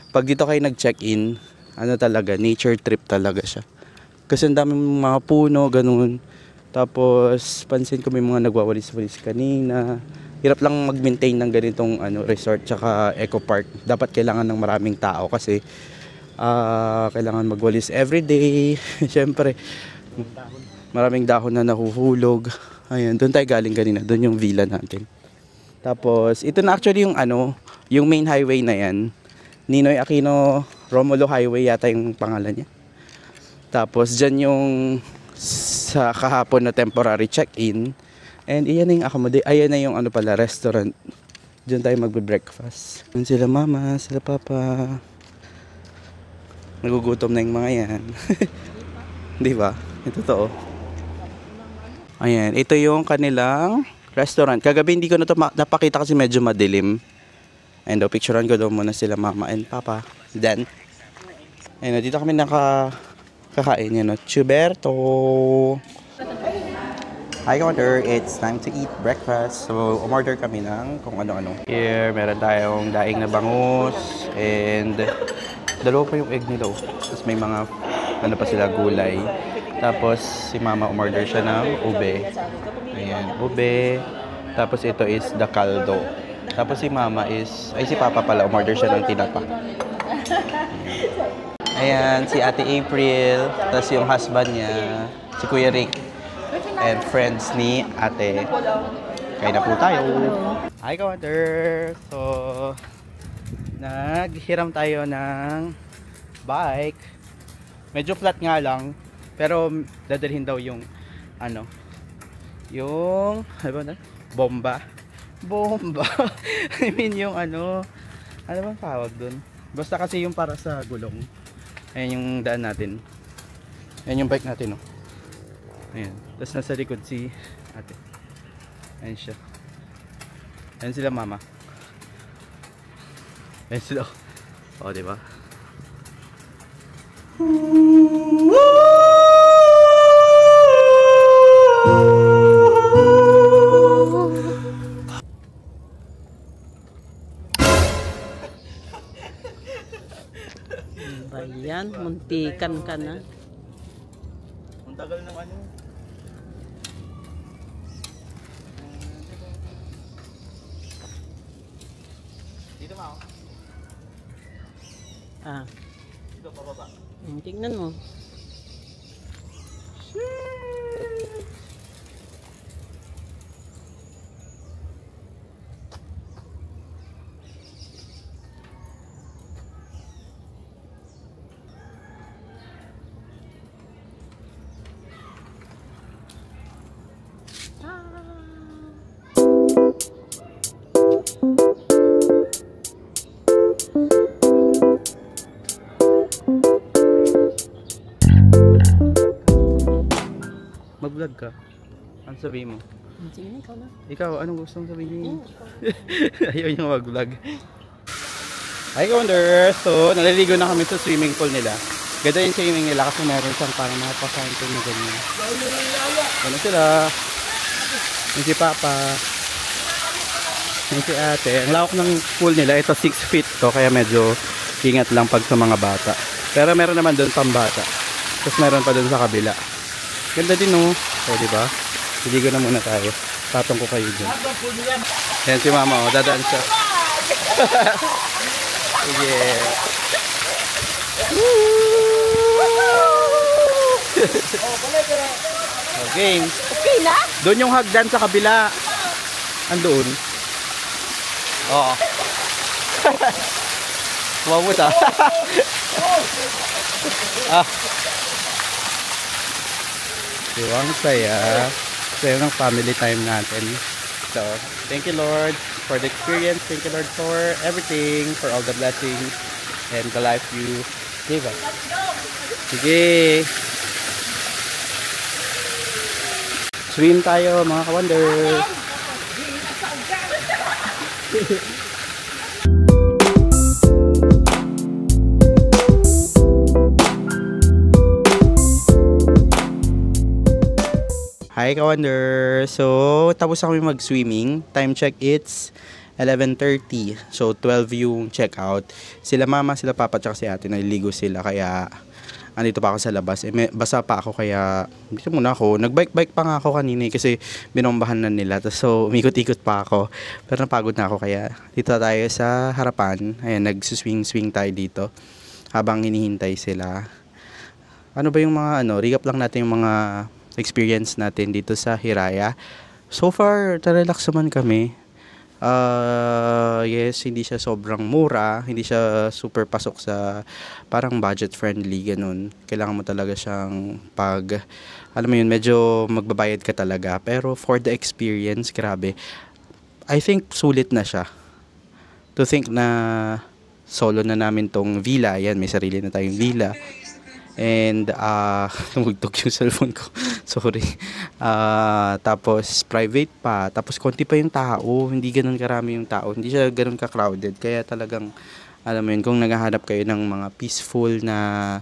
Pag dito kayo nag-check-in, talaga, nature trip talaga siya. Kasi ang daming mga puno, ganun. Tapos, pansin ko may mga nagwawalis-walis kanina. Hirap lang mag-maintain ng ganitong resort tsaka eco park. Dapat kailangan ng maraming tao kasi kailangan magwalis everyday. Siyempre, maraming dahon na nahuhulog. Ayan, doon tayo galing kanina. Doon yung villa natin. Tapos, ito na actually yung yung main highway na yan. Ninoy Aquino Romulo Highway yata yung pangalan niya. Tapos dyan yung sa kahapon na temporary check-in. And iyan na yung ayan na yung restaurant. Dyan tayo magbe-breakfast. Yan sila Mama, sila Papa. Nagugutom na yung mga yan. Di ba? Ito totoo. Ayan, ito yung kanilang restaurant. Kagabi hindi ko na ito napakita kasi medyo madilim. And picturean ko daw muna sila Mama and Papa. Then, ayun, dito kami kakain Chuberto. Hi Wonder, it's time to eat breakfast. So, umorder kami ng kung ano-ano. Here, meron tayong daing na bangus. And, dalawa pa yung egg nila. Tapos may mga, pa sila, gulay. Tapos si mama umorder siya ng ube. Ayan, ube. Tapos ito is the caldo. Tapos si mama is, ay si papa pala, umorder siya ng tinapa. Ayan, si Ate April. Tapos yung husband niya, si Kuya Rick. And friends ni ate. Kaya na po tayo. Hi, Kawander! So, naghiram tayo ng bike. Medyo flat nga lang. Pero dadalhin daw yung ano, yung bomba. I mean yung ano bang tawag dun? Basta kasi yung para sa gulong. Ayan yung daan natin. Ayan yung bike natin, oh. Ayan. Tapos nasa likod si ate. Ayan siya. Ayan sila mama. Ayan sila. O, diba? Bayan, muntikan ka na. Ang tagal ng ano. Dito ma. Ah, Dito pababa. tingnan mo. Mag-vlog ka. Ano sabihin mo? Sige, ikaw na. Ikaw, anong gusto mong sabihin? Ayaw niya mag-vlog. Hi, Wonder! So, naliligo na kami sa swimming pool nila. Ganda yung swimming nila kasi meron siyang parang mga pasanto na ganyan. Ano sila? Yung si Papa. Yung si Ate. Ang lawak ng pool nila, ito 6 feet to, kaya medyo ingat lang pag sa mga bata. Pero meron naman doon pambata. Tapos meron pa doon sa kabila. Ganda din, no? O, diba? Siligo na muna tayo. Tatong ko kayo dyan. Yan si mama, oh. Dadaan siya. Sige. Okay. Okay na? Doon yung hagdan sa kabila. Andoon. Oo. Wawut, ah. Ah. Diba, ang saya. Saya ng family time natin. So, thank you Lord for the experience. Thank you Lord for everything, for all the blessings and the life you gave us. Sige. Swim tayo mga ka-wonders. Hi ka-wonder! So, tapos na kami mag-swimming. Time check, it's 11:30. So, 12 yung check-out. Sila mama, sila papa, tsaka si ate, naliligo sila. Kaya, andito pa ako sa labas. Basa pa ako, kaya dito muna ako. Nag-bike-bike pa nga ako kanina kasi binombahan na nila. So, umikot-ikot pa ako. Pero napagod na ako, kaya dito tayo sa harapan. Ayan, nag-swing-swing tayo dito habang hinihintay sila. Ano ba yung mga, recap lang natin yung mga experience natin dito sa Hiraya. So far, relax naman kami. Yes, hindi siya sobrang mura, hindi siya super pasok sa parang budget friendly ganun. Kailangan mo talaga siyang alam mo yun, medyo magbabayad ka talaga. Pero for the experience, grabe. I think sulit na siya. To think na solo na namin tong villa. Yan, may sarili na tayong villa. And tumugtog yung cellphone ko. Sorry. Tapos private pa. Tapos konti pa yung tao. Hindi ganun karami yung tao. Hindi siya ganun ka-crowded. Kaya talagang, alam mo yun, kung naghahanap kayo ng mga peaceful na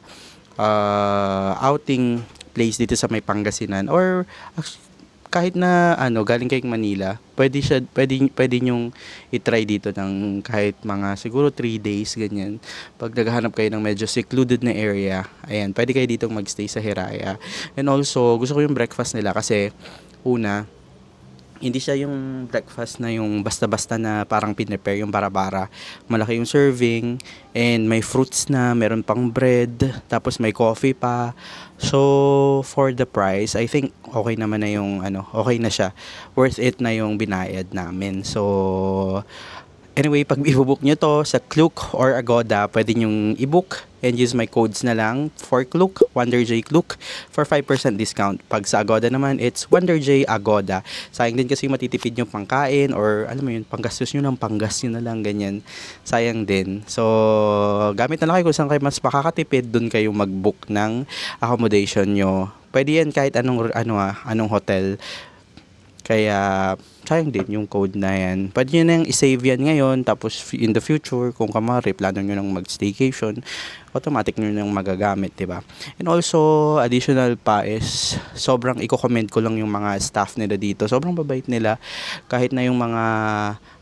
outing place dito sa may Pangasinan, or kahit na galing kayong Manila, pwede nyong i-try dito ng kahit mga siguro 3 days ganyan. Pag naghahanap kayo ng medyo secluded na area, ayan, pwede kayo dito magstay sa Hiraya. And also, gusto ko yung breakfast nila kasi una, hindi siya yung breakfast na yung basta-basta na parang pinrepare yung bara-bara. Malaki yung serving and may fruits na, meron pang bread, tapos may coffee pa. So, for the price, I think okay naman na yung okay na siya. Worth it na yung binayad namin. So, anyway, pag i-book nyo to sa Klook or Agoda, pwede nyong i-book and use my codes na lang for Klook, WonderJKlook, for 5% discount. Pag sa Agoda naman, it's WonderJAgoda. Sayang din kasi matitipid yung pangkain or alam mo yun, panggastos nyo lang, panggas nyo na lang, ganyan. Sayang din. So, gamit na lang kayo kung saan kayo mas makakatipid, dun kayo mag-book ng accommodation nyo. Pwede yan kahit anong hotel. Kaya, sayang din yung code na yan. Pwede nyo nang i-save yan ngayon, tapos in the future, kung kamari, plano nyo nang mag-staycation, automatic nyo nang magagamit, diba? And also, additional pa is, sobrang i-comment ko lang yung mga staff nila dito. Sobrang babait nila. Kahit na yung mga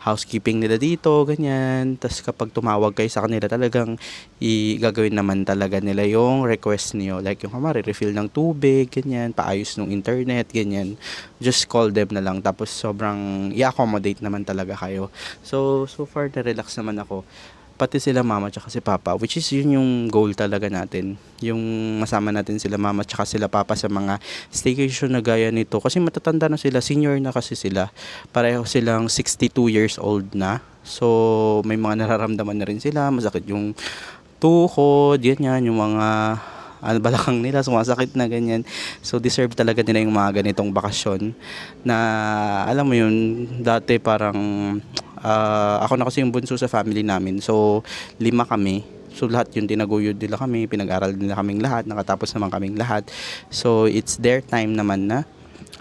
housekeeping nila dito, ganyan. Tapos kapag tumawag kayo sa kanila, talagang gagawin naman talaga nila yung request niyo. Like yung kamari, refill ng tubig, ganyan, paayos ng internet, ganyan. Just call them na lang. Tapos sobrang i-accommodate naman talaga kayo. So far, na-relax naman ako. Pati sila mama tsaka si papa, which is yun yung goal talaga natin, yung masama natin sila mama tsaka sila papa sa mga staycation na gaya nito, kasi matatanda na sila, senior na kasi sila, pareho silang 62 years old na, so may mga nararamdaman na rin sila, masakit yung tuhod, yan yung mga balakang nila sumasakit na ganyan, so deserve talaga nila yung mga ganitong bakasyon na alam mo yun, dati parang ako na kasi yung bunso sa family namin. So, 5 kami. So, lahat yung tinaguyod nila kami. Pinag-aral nila kaming lahat. Nakatapos naman kaming lahat. So, it's their time naman na,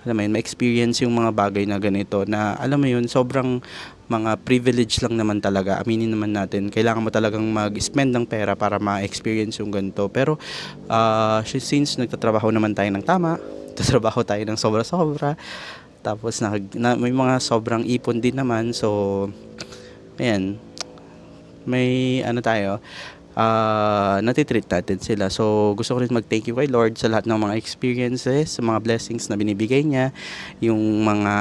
alam mo yun, ma-experience yung mga bagay na ganito. Na, alam mo yun, sobrang mga privilege lang naman talaga. Aminin naman natin. Kailangan mo talagang mag-spend ng pera para ma-experience yung ganito. Pero, since nagtatrabaho naman tayo ng tama, nagtatrabaho tayo ng sobra-sobra, tapos may mga sobrang ipon din naman. So, ayan. May tayo. Natitreat natin sila. So, gusto ko rin mag-thank you kay Lord sa lahat ng mga experiences, sa mga blessings na binibigay niya. Yung mga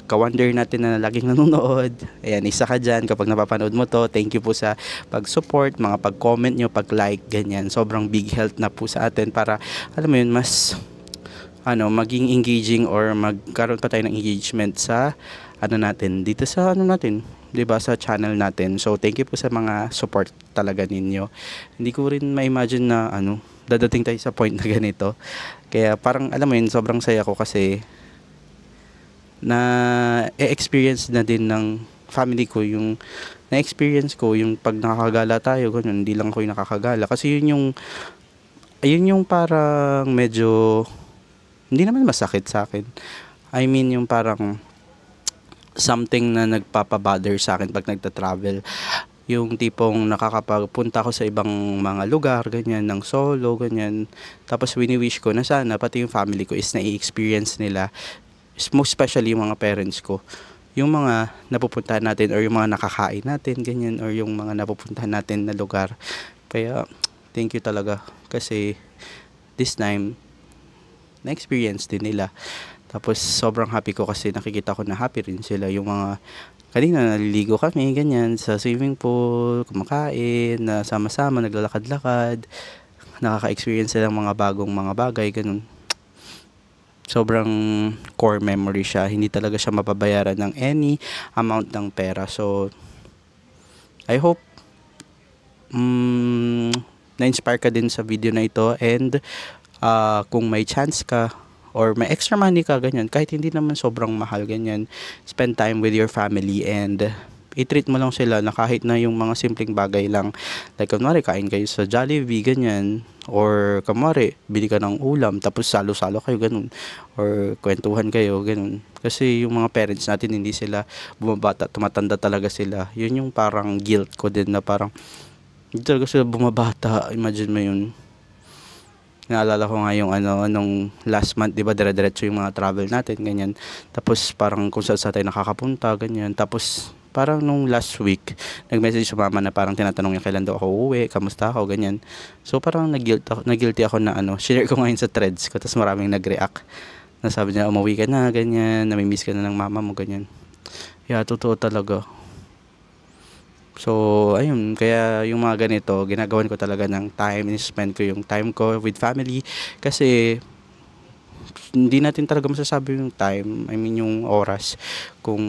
ka-wonder natin na laging nanonood. Ayan, isa ka dyan kapag napapanood mo to. Thank you po sa pag-support, mga pag-comment nyo, pag-like, ganyan. Sobrang big help na po sa atin para, alam mo yun, mas maging engaging or magkaroon pa tayo ng engagement sa natin dito sa natin, 'di ba, sa channel natin. So thank you po sa mga support talaga ninyo. Hindi ko rin ma-imagine na dadating tayo sa point na ganito. Kaya parang alam mo yun, sobrang saya ko kasi na experience na din ng family ko yung na-experience ko yung pag nakakagala tayo, ganun, hindi lang ako yung nakakagala kasi yun yung parang medyo hindi naman masakit sa akin. I mean, yung parang something na nagpapabother sa akin pag nagta-travel. Yung tipong nakakapagpunta ako sa ibang mga lugar, ganyan, ng solo, ganyan. Tapos wini-wish ko na sana, pati yung family ko is na-i-experience nila. Most especially yung mga parents ko. Yung mga napupuntahan natin or yung mga nakakain natin, ganyan, or yung mga napupuntahan natin na lugar. Kaya, thank you talaga. Kasi, this time, na-experience din nila. Tapos sobrang happy ko kasi nakikita ko na happy rin sila. Yung mga kanina naliligo kami ganyan sa swimming pool, kumakain, na sama-sama naglalakad-lakad, nakaka-experience sila ng mga bagong mga bagay, ganun. Sobrang core memory siya. Hindi talaga siya mapabayaran ng any amount ng pera. So I hope na-inspire ka din sa video na ito, and kung may chance ka or may extra money ka, ganyan, kahit hindi naman sobrang mahal, ganyan, spend time with your family and i-treat mo lang sila na kahit na yung mga simpleng bagay lang, like kunwari kain kayo sa Jollibee, ganyan, or kunwari bili ka ng ulam tapos salo-salo kayo, ganun, or kwentuhan kayo, ganun. Kasi yung mga parents natin hindi sila bumabata, tumatanda talaga sila. Yun yung parang guilt ko din na parang hindi talaga sila bumabata. Imagine mo yun. Naalala ko nga yung nung last month, 'di ba, dire-diretso yung mga travel natin, ganyan. Tapos parang kung saan tayo nakakapunta, ganyan. Tapos parang nung last week, nag-message si mama na parang tinatanong niya kailan daw ako uuwi, kamusta ako, ganyan. So parang nag-guilty ako na share ko ngayon sa threads ko, tapos maraming nag-react. Na sabi niya, umuwi ka na, ganyan, namimiss ka na ng mama mo, ganyan. Yeah, totoo talaga. So, ayun, kaya yung mga ganito, ginagawan ko talaga ng time, spend ko yung time ko with family, kasi hindi natin talaga masasabi yung time, I mean yung oras, kung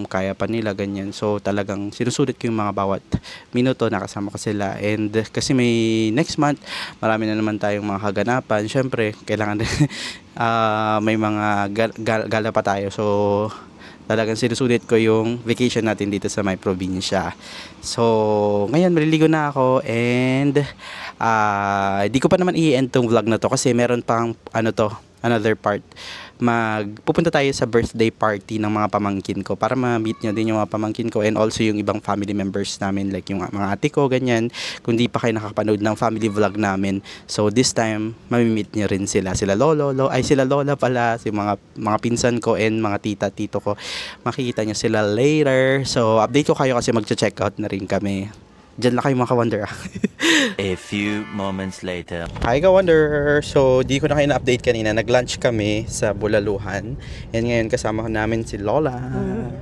kaya pa nila, ganyan. So talagang sinusulit ko yung mga bawat minuto na kasama ko sila. And kasi may next month, marami na naman tayong mga kaganapan. Syempre, kailangan may mga gala pa tayo. So talagang sinusulit ko yung vacation natin dito sa may probinsya. So ngayon maliligo na ako, and di ko pa naman i-end tong vlog na to kasi meron pang another part. Pupunta tayo sa birthday party ng mga pamangkin ko para ma-meet nyo din yung mga pamangkin ko, and also yung ibang family members namin, like yung mga ate ko, ganyan. Kung di pa kayo nakapanood ng family vlog namin, so this time ma-meet nyo rin sila lola pala, si mga pinsan ko and mga tito ko. Makikita nyo sila later. So update ko kayo kasi magche-check out na rin kami. Diyan lang kayo mga ka-wonder. A few moments later. Hi ka-wonder! So, di ko na kayo na-update kanina. Nag-lunch kami sa Bulaluhan. And ngayon kasama ko namin si Lola.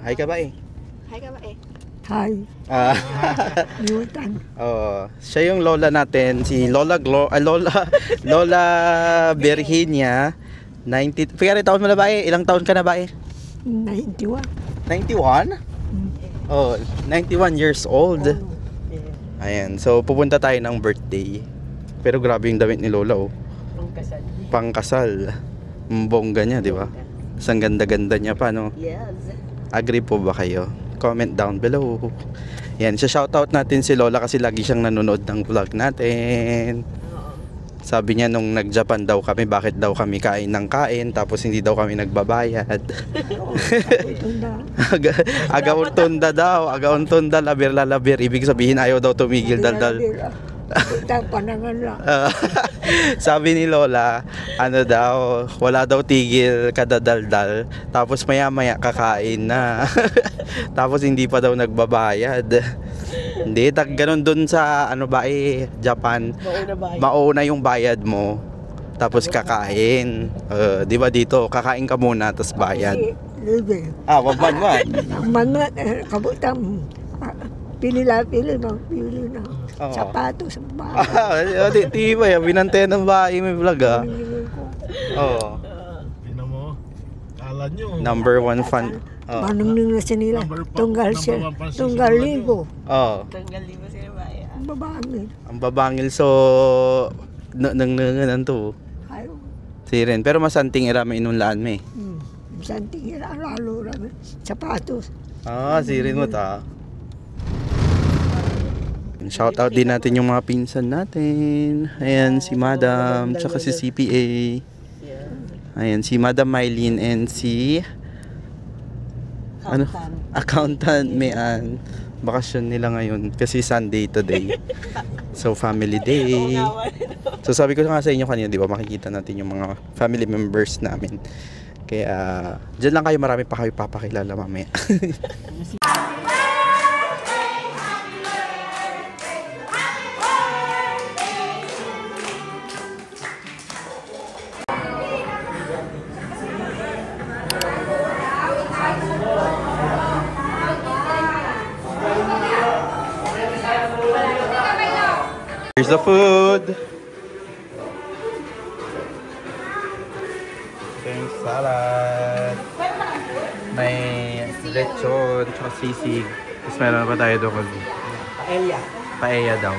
Hi ka ba eh? Hi ka ba eh? Hi. Liwatan. Siya yung lola natin. Si Lola Virginia. 90... Pagkari taon mo na ba eh? Ilang taon ka na ba eh? 91. 91? Oh, 91 years old. Ayan, so pupunta tayo ng birthday. Pero grabe yung damit ni Lola, oh. Pangkasal. Bongga niya, di ba? Ang ganda-ganda niya pa, no? Yes. Agree po ba kayo? Comment down below. Yan, shoutout natin si Lola kasi lagi siyang nanonood ng vlog natin. Sabi niya nung nag-Japan daw kami, bakit daw kami kain ng kain tapos hindi daw kami nagbabayad. Agaw tunda labir. Ibig sabihin ayaw daw tumigil daldal. Panangan lang. Sabi ni Lola, wala daw tigil kadadaldal. Tapos maya-maya kakain na. Tapos hindi pa daw nagbabayad. Hindi, ganun dun sa Japan. Mauna yung bayad mo. Tapos kakain. Di ba dito, kakain ka muna, tapos bayad. Libre. Wag man. Mga kabutang pili na. Sapatos. Di ba yan, binantay ng bahay, may vlog Tingnan mo. Kala nyo. Number 1 fan. Manong nung nasa nila. Tunggal siya. Tunggal libo. Tanggal libo sila ba? Ang babangin. Ang babangil, so nanganganan to. Ayaw. Siren, pero masanting irama inunlaan me. Santing lalo rami. Sapatos. Siren mo ta. Shout out din natin yung mga pinsan natin. Ayan, si Madam, tsaka si CPA. Ayan, si Madam Mylene and si Accountant Mayan. Bakasyon nila ngayon kasi Sunday today. So family day. So sabi ko nga sa inyo kanina, di ba, makikita natin yung mga family members namin. Kaya dyan lang kayo, marami pa kayo papakilala mamaya. Here's the food. Thanks, salad. May lechon, tsaka sisig. Tapos meron pa tayo doon. Paella. Paella daw.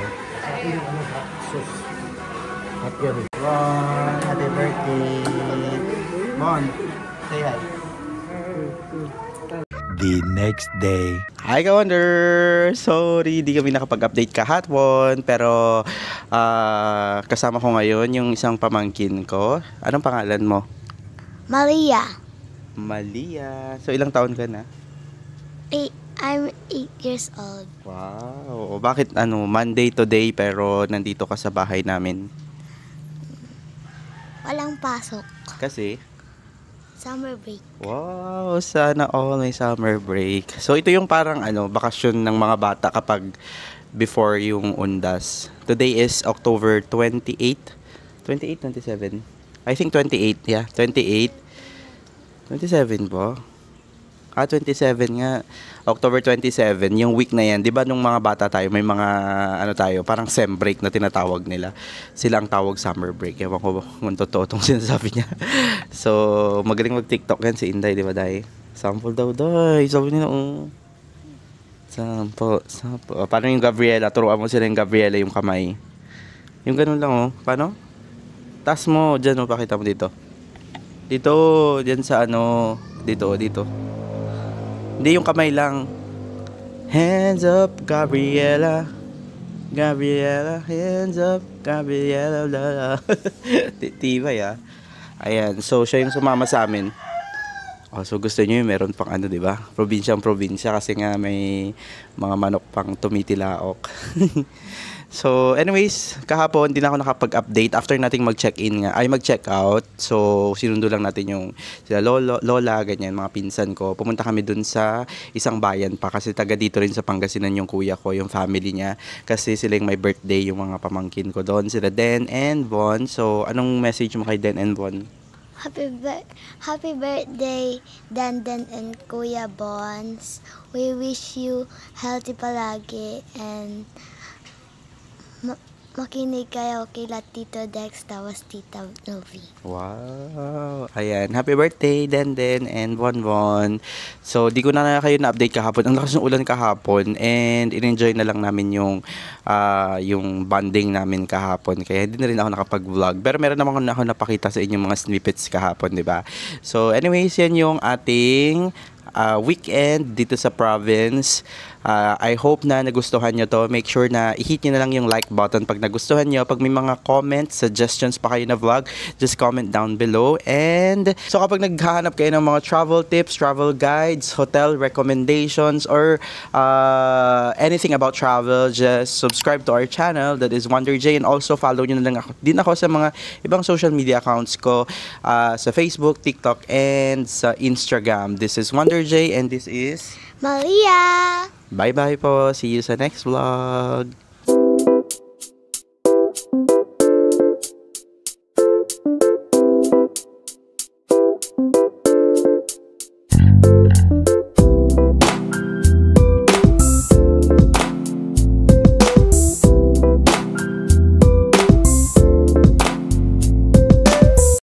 Ron, happy birthday. Mon, say hi. The next day. Hi ka-wonder! Sorry, di kami nakapag-update kahapon, pero kasama ko ngayon yung isang pamangkin ko. Anong pangalan mo? Malia. Malia. So ilang taon ka na? I'm 8 years old. Wow. Bakit Monday today pero nandito ka sa bahay namin? papasok. Kasi, Summer break. wow, sana all may summer break. So, ito yung parang bakasyon ng mga bata kapag before yung undas. Today is October 28. 28, 27? I think 28, yeah. 28. 27 po? 27 nga. October 27, yung week na yan. Di ba nung mga bata tayo, may mga, parang sem break na tinatawag nila. Sila ang tawag summer break. Ewan ko kung totoo itong sinasabi niya. So, magaling mag-TikTok yan si Inday, di ba, Day? Sample daw, Day. Sabi nila, Sample. Paano yung Gabriela? Turuan mo sila yung Gabriela, yung kamay. Yung ganun lang, Paano? Taas mo, dyan, pakita mo dito. Dito, dyan sa dito. Hindi yung kamay lang. Hands up, Gabriela. Gabriela, hands up, Gabriela. Tibay, Ayan, so siya yung sumama sa amin. So gusto niyo yung meron pang di ba? Probinsya kasi nga may mga manok pang tumitilaok. So anyways, kahapon din ako nakapag-update after nating mag-check-in mag-check out. So sinundo lang natin yung sila lola, ganyan, mga pinsan ko. Pumunta kami dun sa isang bayan pa kasi taga dito rin sa Pangasinan yung kuya ko, yung family niya. Kasi sila yung may birthday, yung mga pamangkin ko doon, sila Den and Von. So anong message mo kay Den and Von? Happy birthday, Dandan and Kuya Bons. We wish you healthy palagi and makinig kayo kila Tito Dex tapos Tita Novi. Wow! Ayan. Happy birthday, Denden and Bonbon. So, di ko na kayo na-update kahapon. Ang lakas ng ulan kahapon and in-enjoy na lang namin yung bonding namin kahapon. Kaya hindi na rin ako nakapag-vlog. Pero meron naman ako napakita sa inyong mga snippets kahapon, di ba? So, anyways, yan yung ating weekend dito sa province. I hope na nagustuhan nyo to. Make sure na i-hit nyo na lang yung like button pag nagustuhan nyo. Pag may mga comments, suggestions pa kayo na vlog, just comment down below. And so kapag naghahanap kayo ng mga travel tips, travel guides, hotel recommendations, or anything about travel, just subscribe to our channel. That is Wonder J. And also follow nyo na lang ako sa mga ibang social media accounts ko sa Facebook, TikTok, and sa Instagram. This is Wonder J and this is Malia! Bye-bye po. See you sa next vlog.